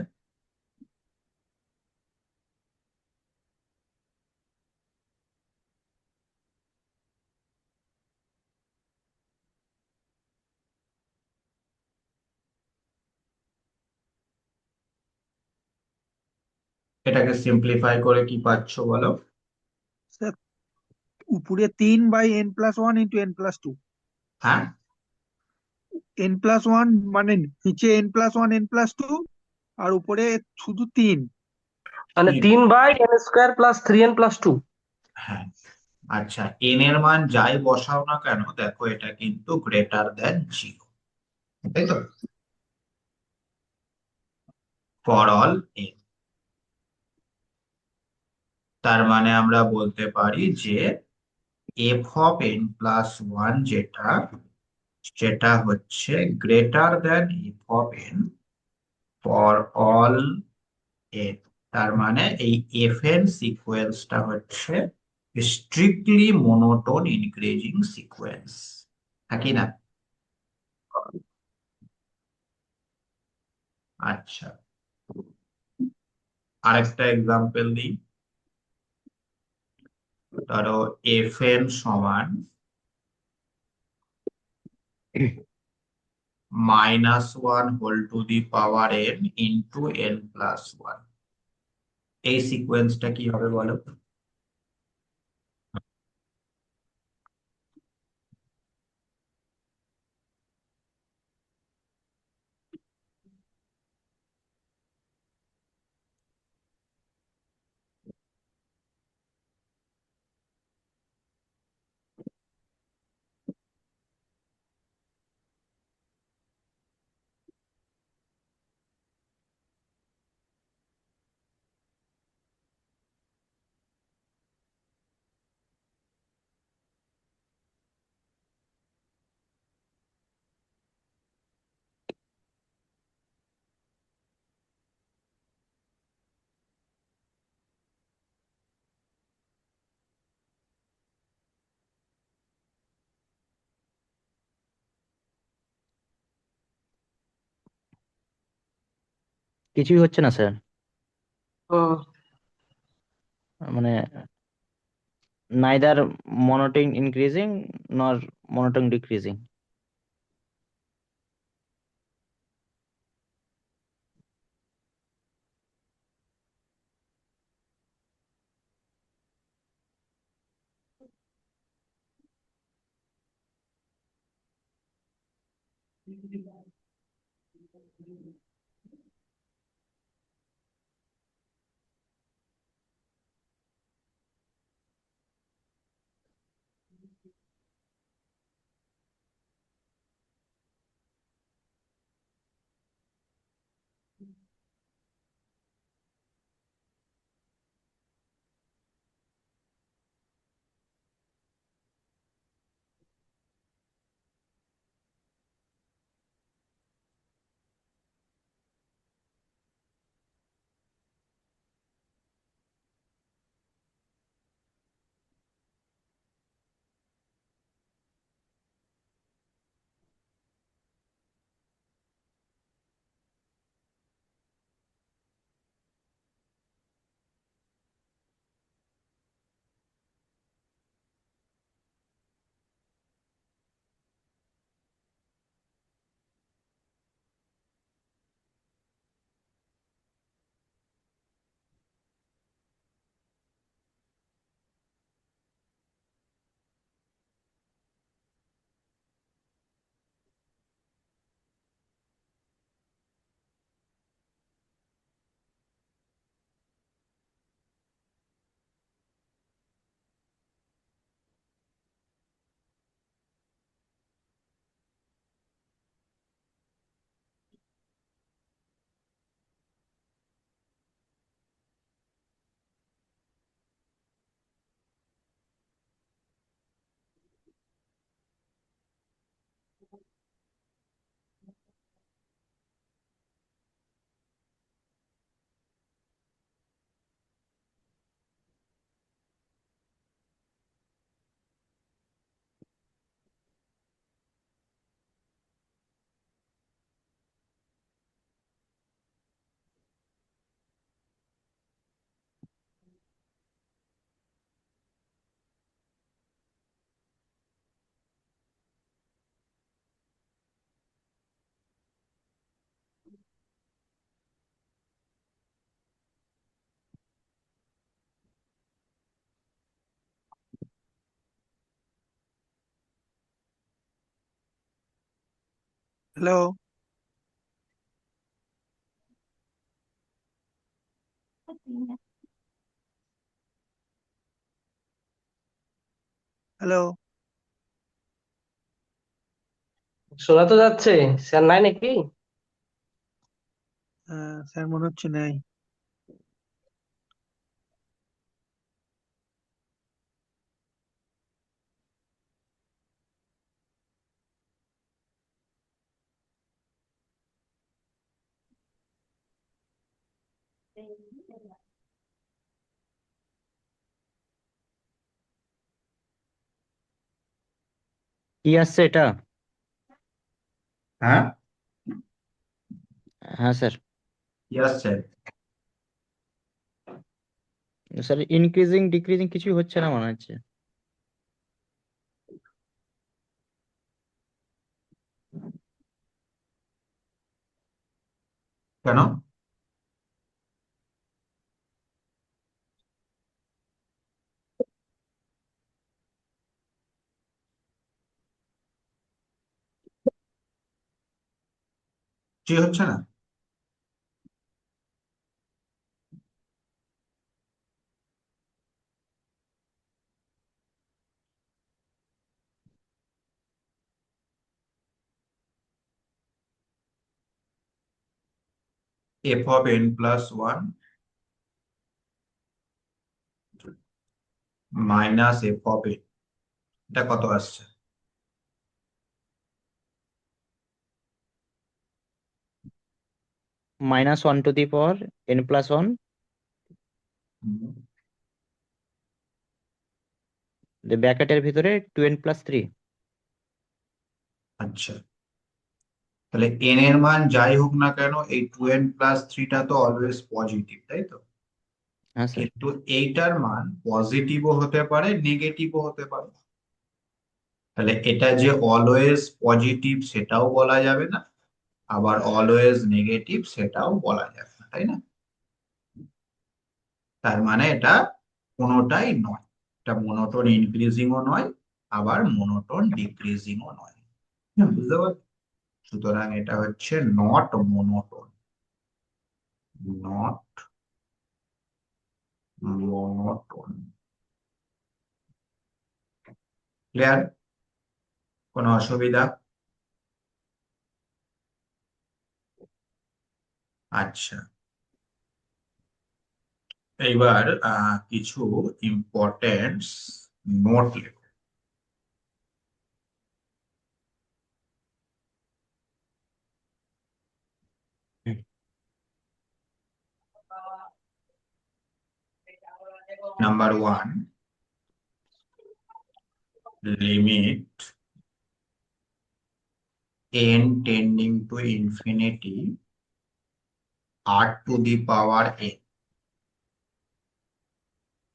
এটাকে সিম্পলিফাই করে কি পাচ্ছ বলো? স্যার উপরে 3/n+1 × n+2, হ্যাঁ, n+1 মানে নিচে n+1 n+2 আর উপরে শুধু 3। মানে তিন। 3/n² + 3n+2। হ্যাঁ, আচ্ছা, এন এর মান যাই বসাও না কেন, দেখো এটা কিন্তু গ্রেটার দেন জিরো, তাই তো, ফর অল এন। তার মানে আমরা বলতে পারি যে F of N plus one যেটা, সেটা হচ্ছে greater than F of N for all N. তার মানে এই এফ এন সিকোয়েন্সটা হচ্ছে স্ট্রিক্টলি মনোটোন ইনক্রিজিং সিকোয়েন্স, নাকি না? আচ্ছা, আরেকটা এক্সাম্পল দিই। ধরো এফ এন সমান -1 whole to the power n into n+1। এই সিকোয়েন্সটা কি হবে বলো? কিছুই হচ্ছে না স্যার, হুম। মানে neither monotone increasing nor monotone decreasing. Hello, hello. শোনা তো যাচ্ছে, স্যার নাই নাকি? স্যার মনে হচ্ছে নাই। কি আসছে এটা? হ্যাঁ, হ্যাঁ স্যার। কি আসছে? স্যার ইনক্রিজিং ডিক্রিজিং কিছুই হচ্ছে না মনে হচ্ছে। কেন? কি হচ্ছে না? F of N plus one minus F of N, এটা কত আসছে? -1 to the power n+1 হুম, ব্র্যাকেটের ভিতরে 2n+3। আচ্ছা, তাহলে এন এর মান যাই হোক না কেন এই 2n+3টা তো অলওয়েজ পজিটিভ, তাই তো? হ্যাঁ স্যার। কিন্তু এইটার মান পজিটিভও হতে পারে, নেগেটিভও হতে পারে। তাহলে এটা যে অলওয়েজ পজিটিভ সেটাও বলা যাবে না, আবার অলওয়েজ নেগেটিভ সেটাও বলা যাবে না, তাই না? তার মানে এটা কোনোটাই নয়, এটা মনোটোন ইনক্রিজিংও নয়, আবার মনোটোন ডিক্রিজিংও নয়। বুঝতে পারছো? সুতরাং এটা হচ্ছে not monotone, not monotone. Clear? কোনো অসুবিধা? আচ্ছা, এইবার কিছু ইম্পর্টেন্ট নোট লিখো। Number 1, limit n tending to infinity r two the power n,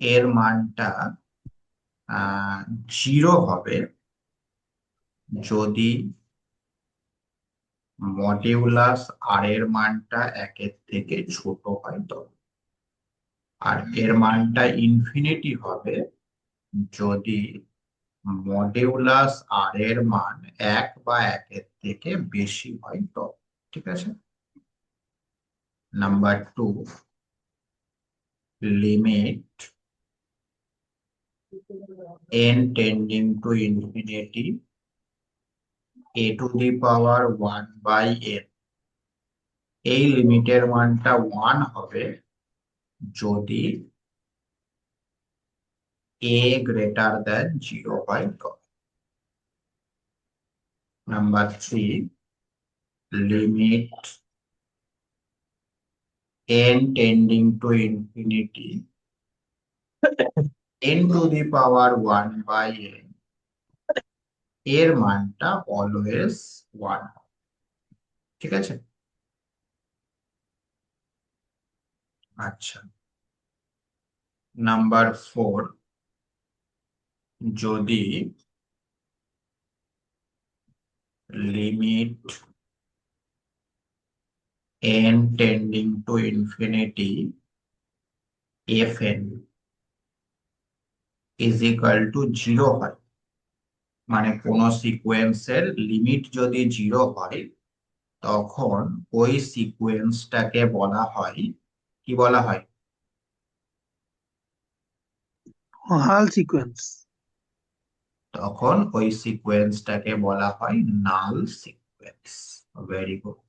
এর মানটা 0 হবে যদি মডিউলাস r এর মানটা 1 থেকে ছোট হয় তবে, আর এর মানটা ইনফিনিটি হবে যদি মডিউলাস r এর মান 1 বা 1 থেকে বেশি হয় তবে। ঠিক আছে? Number 2, limit n tending to infinity a to the power 1 by n, এই লিমিটের মানটা 1 হবে যদি a গ্রেটার দেন 0 হয় তবে। Number 3, limit n tending to infinity n to the power 1 by n, এর মানটা অলওয়েজ 1। ঠিক আছে? আচ্ছা, নাম্বার 4, যদি limit n tending to infinity fn is equal two 0 হয়, মানে কোন সিকোয়েন্সের লিমিট যদি 0 হয় তখন ওই সিকোয়েন্সটাকে বলা হয়, কি বলা হয়? হাল সিকোয়েন্স। তখন ওই সিকোয়েন্সটাকে বলা হয় null sequence. Very good.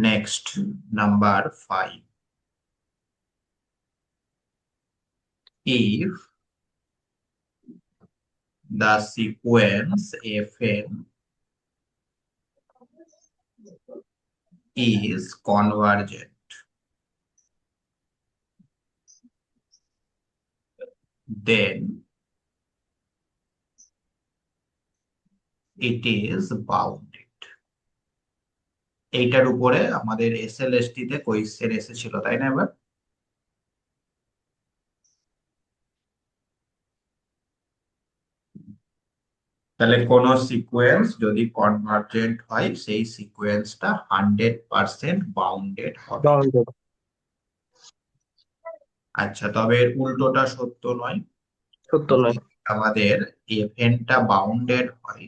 Next, number 5, if the sequence fn is convergent, then it is bounded. এইটার উপরে আমাদের এসএলএসটি তে কোয়েশ্চেন এসেছিল, তাই না? এবার তাহলে কোন সিকোয়েন্স যদি কনভার্জেন্ট হয় সেই সিকোয়েন্সটা 100% বাউন্ডেড হবে। বাউন্ডেড। আচ্ছা, তবে এর উল্টোটা সত্য নয়। সত্য নয়। যদি আমাদের এফএনটা বাউন্ডেড হয়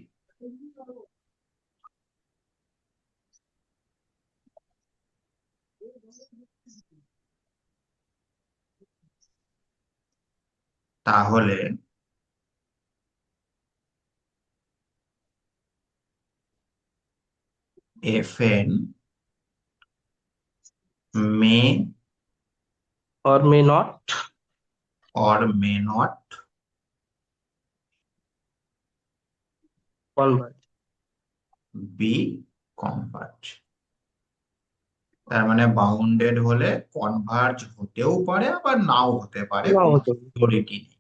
তাহলে fn may or may not or may not converge. be converge। তার মানে বাউন্ডেড হলে কনভার্জ হতেও পারে আবার নাও হতে পারে, নাও কোনো হতে পারে। সিকিউরিটি নেই।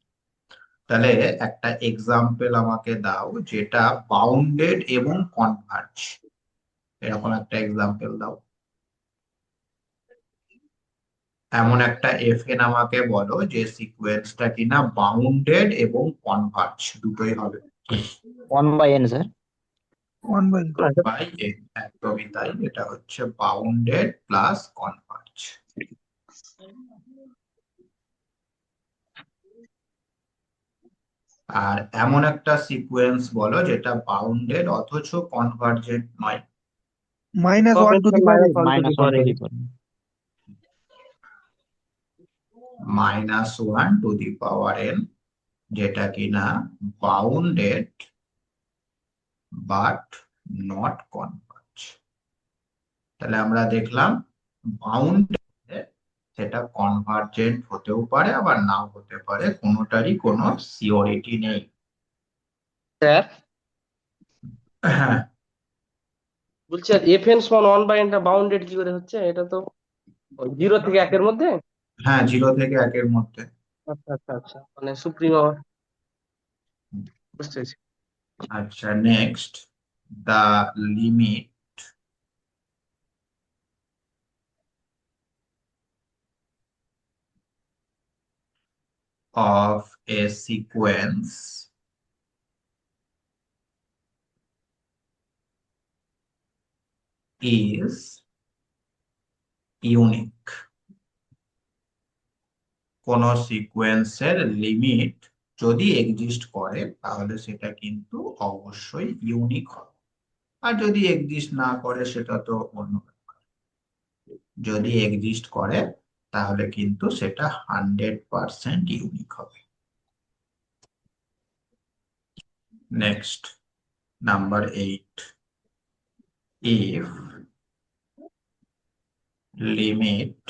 তাহলে একটা এক্সাম্পল আমাকে দাও যেটা বাউন্ডেড এবং কনভার্জ, এরকম একটা এক্সাম্পল দাও। এমন একটা এফএন আমাকে বলো যে সিকোয়েন্সটা কিনা বাউন্ডেড এবং কনভার্জ দুটোই হবে। 1 by n, sir. 1 by by n, একদমই তাই। এটা হচ্ছে বাউন্ডেড প্লাস কনভার্জ। আর এমন একটা সিকোয়েন্স বলো যেটা বাউন্ডেড অথচ কনভার্জেন্ট নয়। Minus f of one n to the power minus n. 1 to the minus one power to n। The power -1 to the power n, যেটা কিনা বাউন্ডেড বাট নট কনভার্জ। তাহলে আমরা দেখলাম বাউন্ডেড সেটা কনভার্জেন্ট হতেও পারে আবার নাও হতে পারে, কোনোটারই কোনো সিওরিটি নেই। স্যার হ্যাঁ, বলছি আর এফ এন সমান 1/n টা বাউন্ডেড কি করে হচ্ছে? এটা তো 0 থেকে 1 এর মধ্যে। হ্যাঁ, 0 থেকে 1-এর মধ্যে। আচ্ছা আচ্ছা আচ্ছা, মানে সুপ্রিম আবার বুঝতে পেরেছি। আচ্ছা, next, the limit of a sequence is unique। কোন সিকোয়েন্সের লিমিট যদি এক্সিস্ট করে তাহলে সেটা কিন্তু অবশ্যই ইউনিক হবে। আর যদি এক্সিস্ট না করে সেটা তো অন্য ব্যাপার। যদি এক্সিস্ট করে তাহলে কিন্তু সেটা 100% ইউনিক হবে। Next, number 8, if limit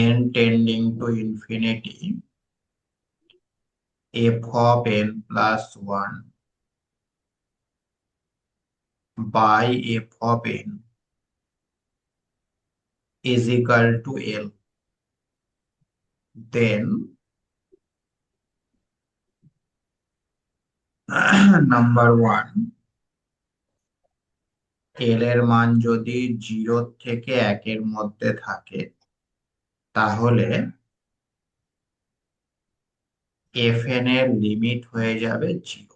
n tending to infinity f of n plus 1 by f of n is equal to L, then number 1, L এর মান যদি 0 থেকে 1-এর মধ্যে থাকে তাহলে fn এর লিমিট হয়ে যাবে 0।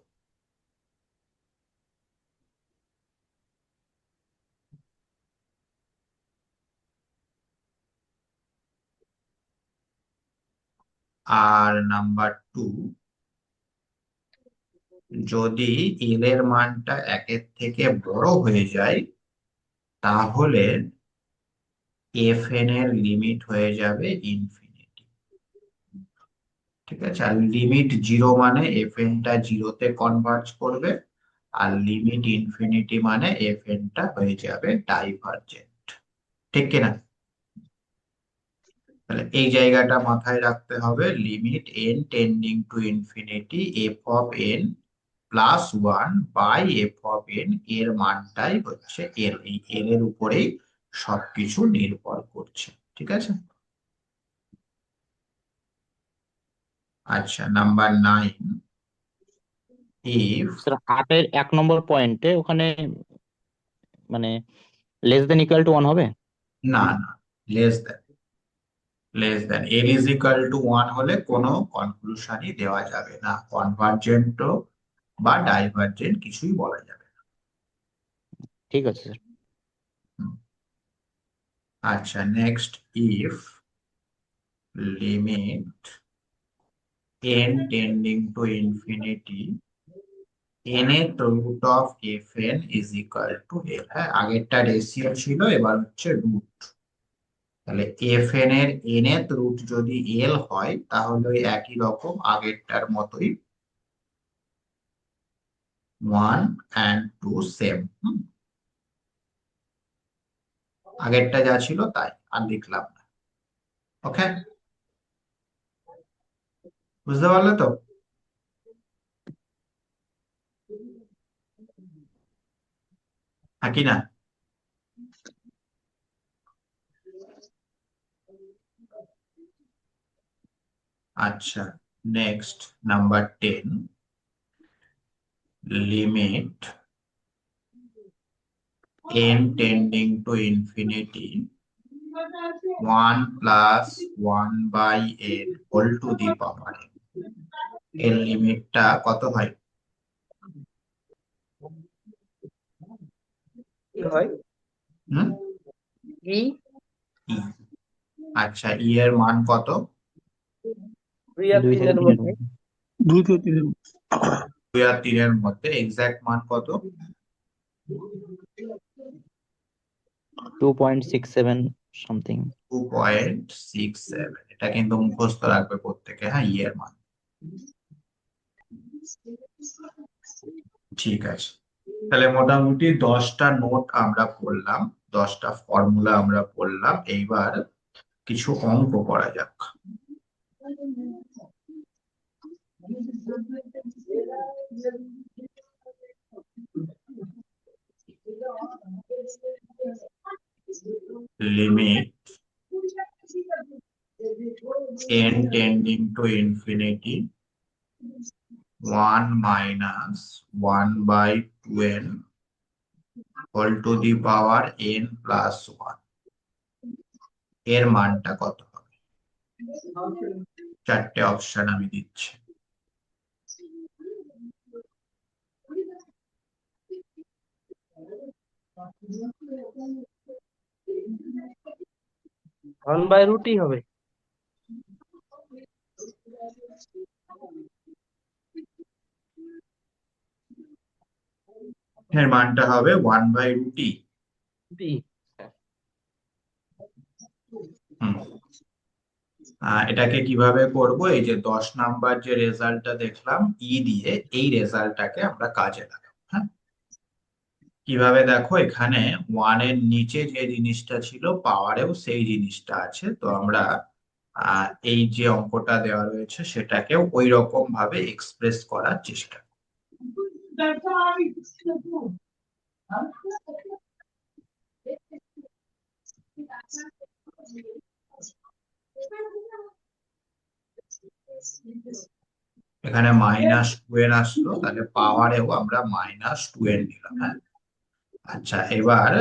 আর নাম্বার 2, যদি L এর মানটা 1-এর থেকে বড় হয়ে যায় তাহলে fn এর লিমিট হয়ে যাবে ইনফিনিটি। ঠিক আছে, আর লিমিট 0 মানে fn টা 0-তে কনভার্জ করবে, আর লিমিট ইনফিনিটি মানে fn টা হয়ে যাবে ডাইভারজেন্ট। ঠিক কিনা? তাহলে এই জায়গাটা মাথায় রাখতে হবে, limit n tending to infinity f of n plus 1 by f of n এর মানটাই হচ্ছে l। এই l এর উপরেই সবকিছু নির্ভর করছে। ঠিক আছে। আচ্ছা, নাম্বার 9, if স্যার 8-এর 1 নম্বর পয়েন্টে ওখানে মানে লেস দেন ইকুয়াল টু 1 হবে। না না, less than n is equal two 1 হলে কোনো কনক্লুশনই দেওয়া যাবে না, কনভার্জেন্ট বা ডাইভারজেন্ট কিছুই বলা যাবে না। ঠিক আছে স্যার। হুম। আচ্ছা, next, if limit n tending to infinity nth root of fn is equal to l। হ্যাঁ, আগেরটা রেশিও ছিল, এবার হচ্ছে রুট। তাহলে fn এর nth রুট যদি l হয় তাহলে ওই একই রকম আগেরটার মতোই 1 and 2 সেম। আগেরটা যা ছিল তাই, আর লিখলাম না। ওকে, বুঝতে পারলে তো? হ্যাঁ কি না? আচ্ছা, next, number 10, limit n tending to infinity 1 plus 1 by n whole to the power n, এর লিমিটটা কত হয়? কি হয়? হুম, ই e। আচ্ছা, e এর মান কত? দুই আর 2 থেকে তিনের 3 এর মধ্যে। মধ্যে। 2 থেকে 3 2 আর 3 এর মধ্যে এক্সাক্ট মান কত? 2.67 সামথিং। 2.67। এটা কিন্তু মুখস্থ রাখবে প্রত্যেকে, হ্যাঁ, এর মান। ঠিক আছে, তাহলে মোটামুটি 10টা নোট আমরা পড়লাম, 10টা ফর্মুলা আমরা পড়লাম। এইবার কিছু অঙ্ক করা যাক। Limit n tending to infinity 1 minus 1 by 2n whole to the power n plus 1 এর মানটা কত হবে? 4টে অপশন আমি দিচ্ছি। ওয়ান বাই রুটই হবে। এর মানটা হবে 1/√e। বি। এটাকে কিভাবে করব? এই যে 10 নাম্বার যে রেজাল্টটা দেখলাম ই দিয়ে, এই রেজাল্টটাকে আমরা কাজে লাগাবো। হ্যাঁ, কিভাবে দেখো, এখানে 1 এর নিচে যে জিনিসটা ছিল পাওয়ারেও সেই জিনিসটা আছে, তো আমরা এই যে অঙ্কটা দেওয়া রয়েছে সেটাকেও ওই রকম ভাবে এক্সপ্রেস করার চেষ্টা করব। এখানে -2n আসলো, তাহলে পাওয়ারেও আমরা -2n নিলাম। হ্যাঁ, আচ্ছা, এবার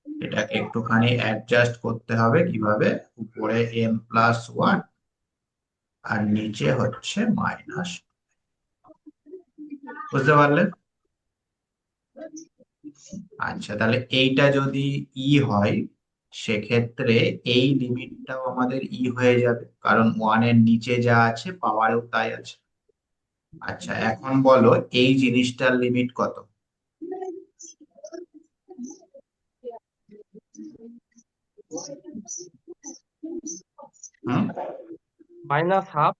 এটাকে একটুখানি অ্যাডজাস্ট করতে হবে। কিভাবে? উপরে n+1 আর নিচে হচ্ছে মাইনাস। বুঝতে পারলে? আচ্ছা, তাহলে এইটা যদি ই হয় সেক্ষেত্রে এই লিমিটটাও আমাদের ই হয়ে যাবে, কারণ 1 এর নিচে যা আছে পাওয়ারেও তাই আছে। আচ্ছা, এখন বলো এই জিনিসটার লিমিট কত? হুম, -1/2।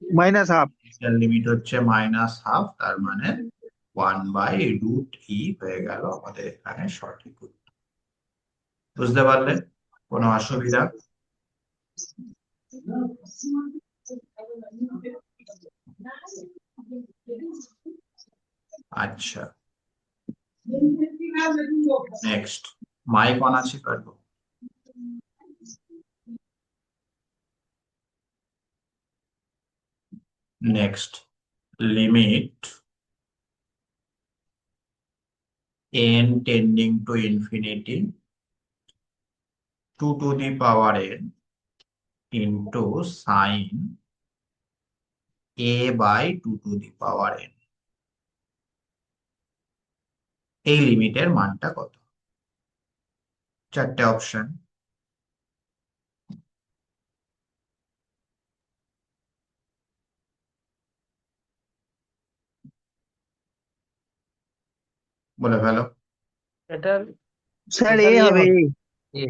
-1/2। এটার লিমিট হচ্ছে -1/2, তার মানে 1/√e হয়ে গেল আমাদের এখানে সঠিক উত্তর। বুঝতে পারলে? কোনো অসুবিধা? আচ্ছা, নেক্সট। মাইক অন আছে কাটবো। Next, limit n tending to infinity 2 to the power n into sin a by 2 to the power n, এই লিমিটের মানটা কত? 4টে অপশন। বলে ফেলো। এটার স্যার এটার এ এ হবে হবে। A। এ।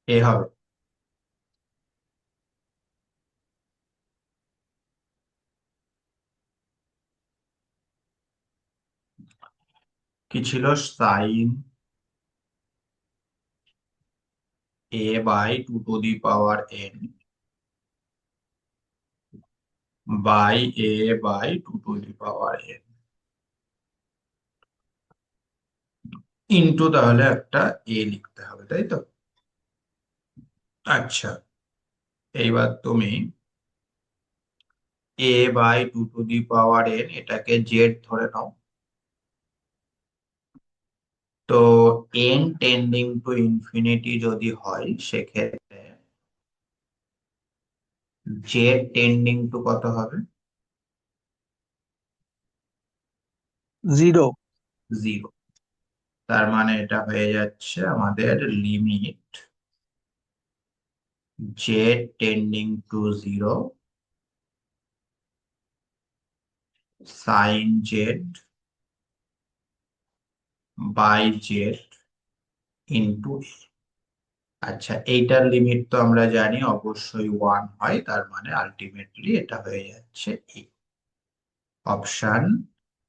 এ হবে। কি ছিল? Sine a by 2 to the power n by a by 2 to the power n into, তাহলে একটা এ লিখতে হবে, তাই তো? আচ্ছা, এইবার তুমি a by 2 to the power n, এটাকে জেড ধরে নাও। তো n টেন্ডিং টু ইনফিনিটি যদি হয় সেক্ষেত্রে জেড টেন্ডিং টু কত হবে? 0। 0। তার মানে এটা হয়ে যাচ্ছে আমাদের limit z tending to 0 sine z by z into. আচ্ছা, এইটার লিমিট তো আমরা জানি অবশ্যই 1 হয়, তার মানে আলটিমেটলি এটা হয়ে যাচ্ছে A. Option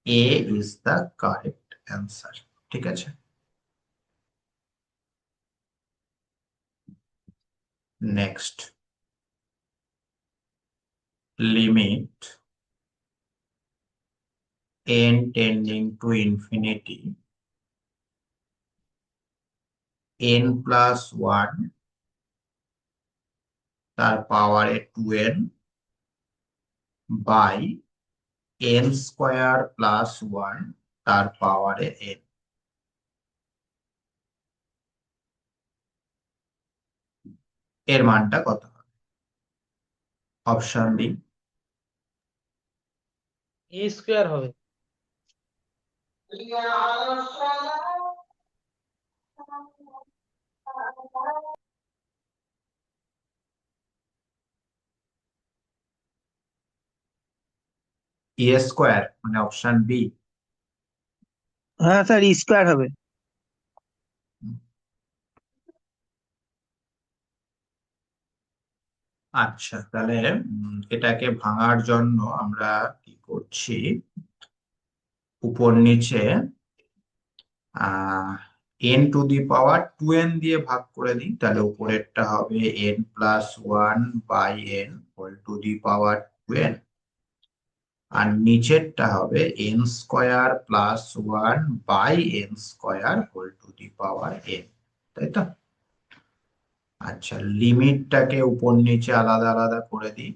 A is the correct answer. ঠিক আছে, next. Limit n tending to infinity n plus 1 তার পাওয়ারে 2n by n square plus 1 তার পাওয়ারে n। এর মানটা কত হবে? Option D. এ স্কোয়ার হবে। এ স্কোয়ার মানে অপশন বি। হ্যাঁ স্যার, স্কোয়ার হবে। আচ্ছা, তাহলে এটাকে ভাঙার জন্য আমরা কি করছি, উপর নিচে n to the power 2n দিয়ে ভাগ করে দিই, তাহলে উপরেরটা হবে n+1/n whole to the power 2n, আর নিচেরটা হবে n² + 1/n² whole to the power n। তাই তো? আচ্ছা, লিমিটটাকে উপর নিচে আলাদা আলাদা করে দিই।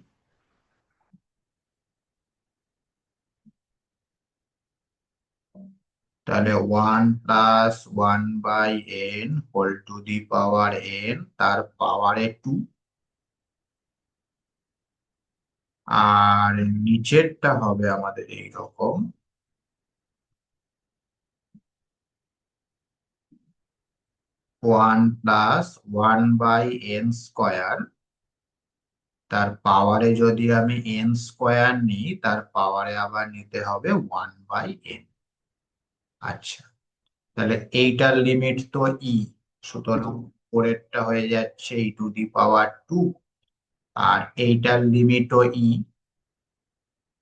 তাহলে 1+1/n whole to the power n তার পাওয়ারে 2, আর নিচেরটা হবে আমাদের এইরকম 1+1/n², তার পাওয়ারে যদি আমি n² নিই তার পাওয়ারে আবার নিতে হবে 1/n। আচ্ছা, তাহলে এইটার লিমিট তো ই, সুতরাং উপরেরটা হয়ে যাচ্ছে e⁻², আর এইটার লিমিটও ই,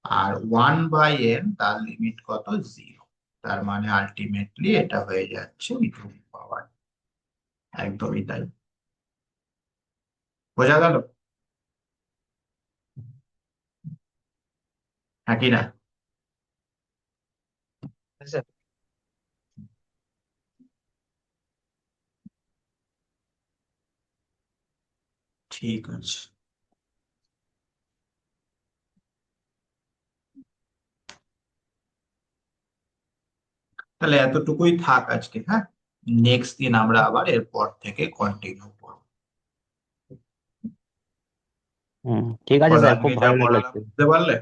আর 1/n তার লিমিট কত? 0। তার মানে আলটিমেটলি এটা হয়ে যাচ্ছে e⁻²। একদমই তাই। বোঝা গেল? হ্যাঁ কি না? স্যার ঠিক আছে, তাহলে এতটুকুই থাক আজকে। হ্যাঁ, নেক্সট দিন আমরা আবার এরপর থেকে কন্টিনিউ করবো। ঠিক আছে তাহলে স্যার, আজকে খুব যা ভালো লাগলো পড়ালাম আজকে। বুঝতে পারলে?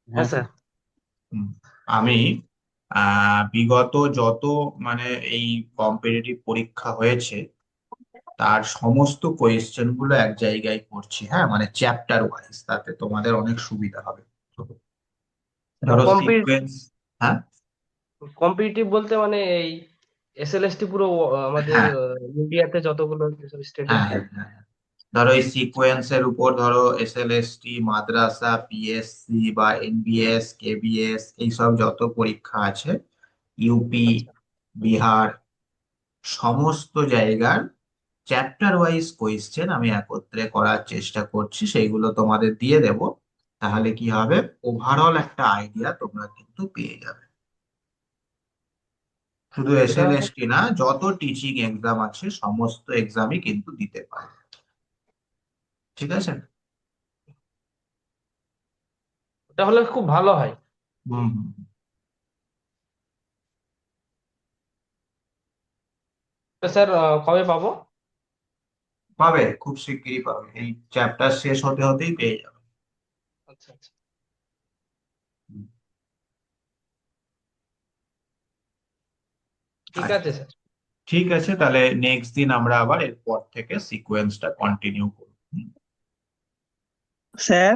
হ্যাঁ হ্যাঁ স্যার। স্যার। হুম, আমি বিগত যত মানে এই কম্পিটিটিভ পরীক্ষা হয়েছে তার সমস্ত কোয়েশ্চেন গুলো এক জায়গায় করছি, হ্যাঁ, মানে চ্যাপ্টার ওয়াইজ, তাতে তোমাদের অনেক সুবিধা হবে। ধরো কম্পিটিটিভ সিকোয়েন্স। হ্যাঁ, কম্পিটিটিভ বলতে মানে এই এসএলএসটি পুরো আমাদের হ্যাঁ, ইন্ডিয়াতে যতগুলো স্টেটে। হ্যাঁ, হ্যাঁ, হ্যাঁ, হ্যাঁ। ধরো এই সিকোয়েন্সের উপর ধরো এসএলএসটি, মাদ্রাসা, পিএসসি বা এনবিএস, কেবিএস, এইসব যত পরীক্ষা আছে, ইউপি, আচ্ছা বিহার, সমস্ত জায়গার চ্যাপ্টার ওয়াইজ কোয়েশ্চেন আমি একত্রে করার চেষ্টা করছি, সেইগুলো তোমাদের দিয়ে দেব। তাহলে কি হবে, ওভারঅল একটা আইডিয়া তোমরা কিন্তু পেয়ে যাবে। শুধু এটা এসএলএসটি না, যত টিচিং এক্সাম আছে সমস্ত এক্সামই কিন্তু দিতে পারে। ঠিক আছে? তাহলে খুব ভালো হয়। হুম হুম হুম। তো স্যার কবে পাবো? পাবে, খুব শিগগিরই পাবে, এই চ্যাপ্টার শেষ হতে হতেই পেয়ে যাবে। আচ্ছা আচ্ছা, হুম। ঠিক আচ্ছা, আছে স্যার। ঠিক আছে, তাহলে নেক্সট দিন আমরা আবার এরপর থেকে সিকোয়েন্সটা কন্টিনিউ করব। স্যার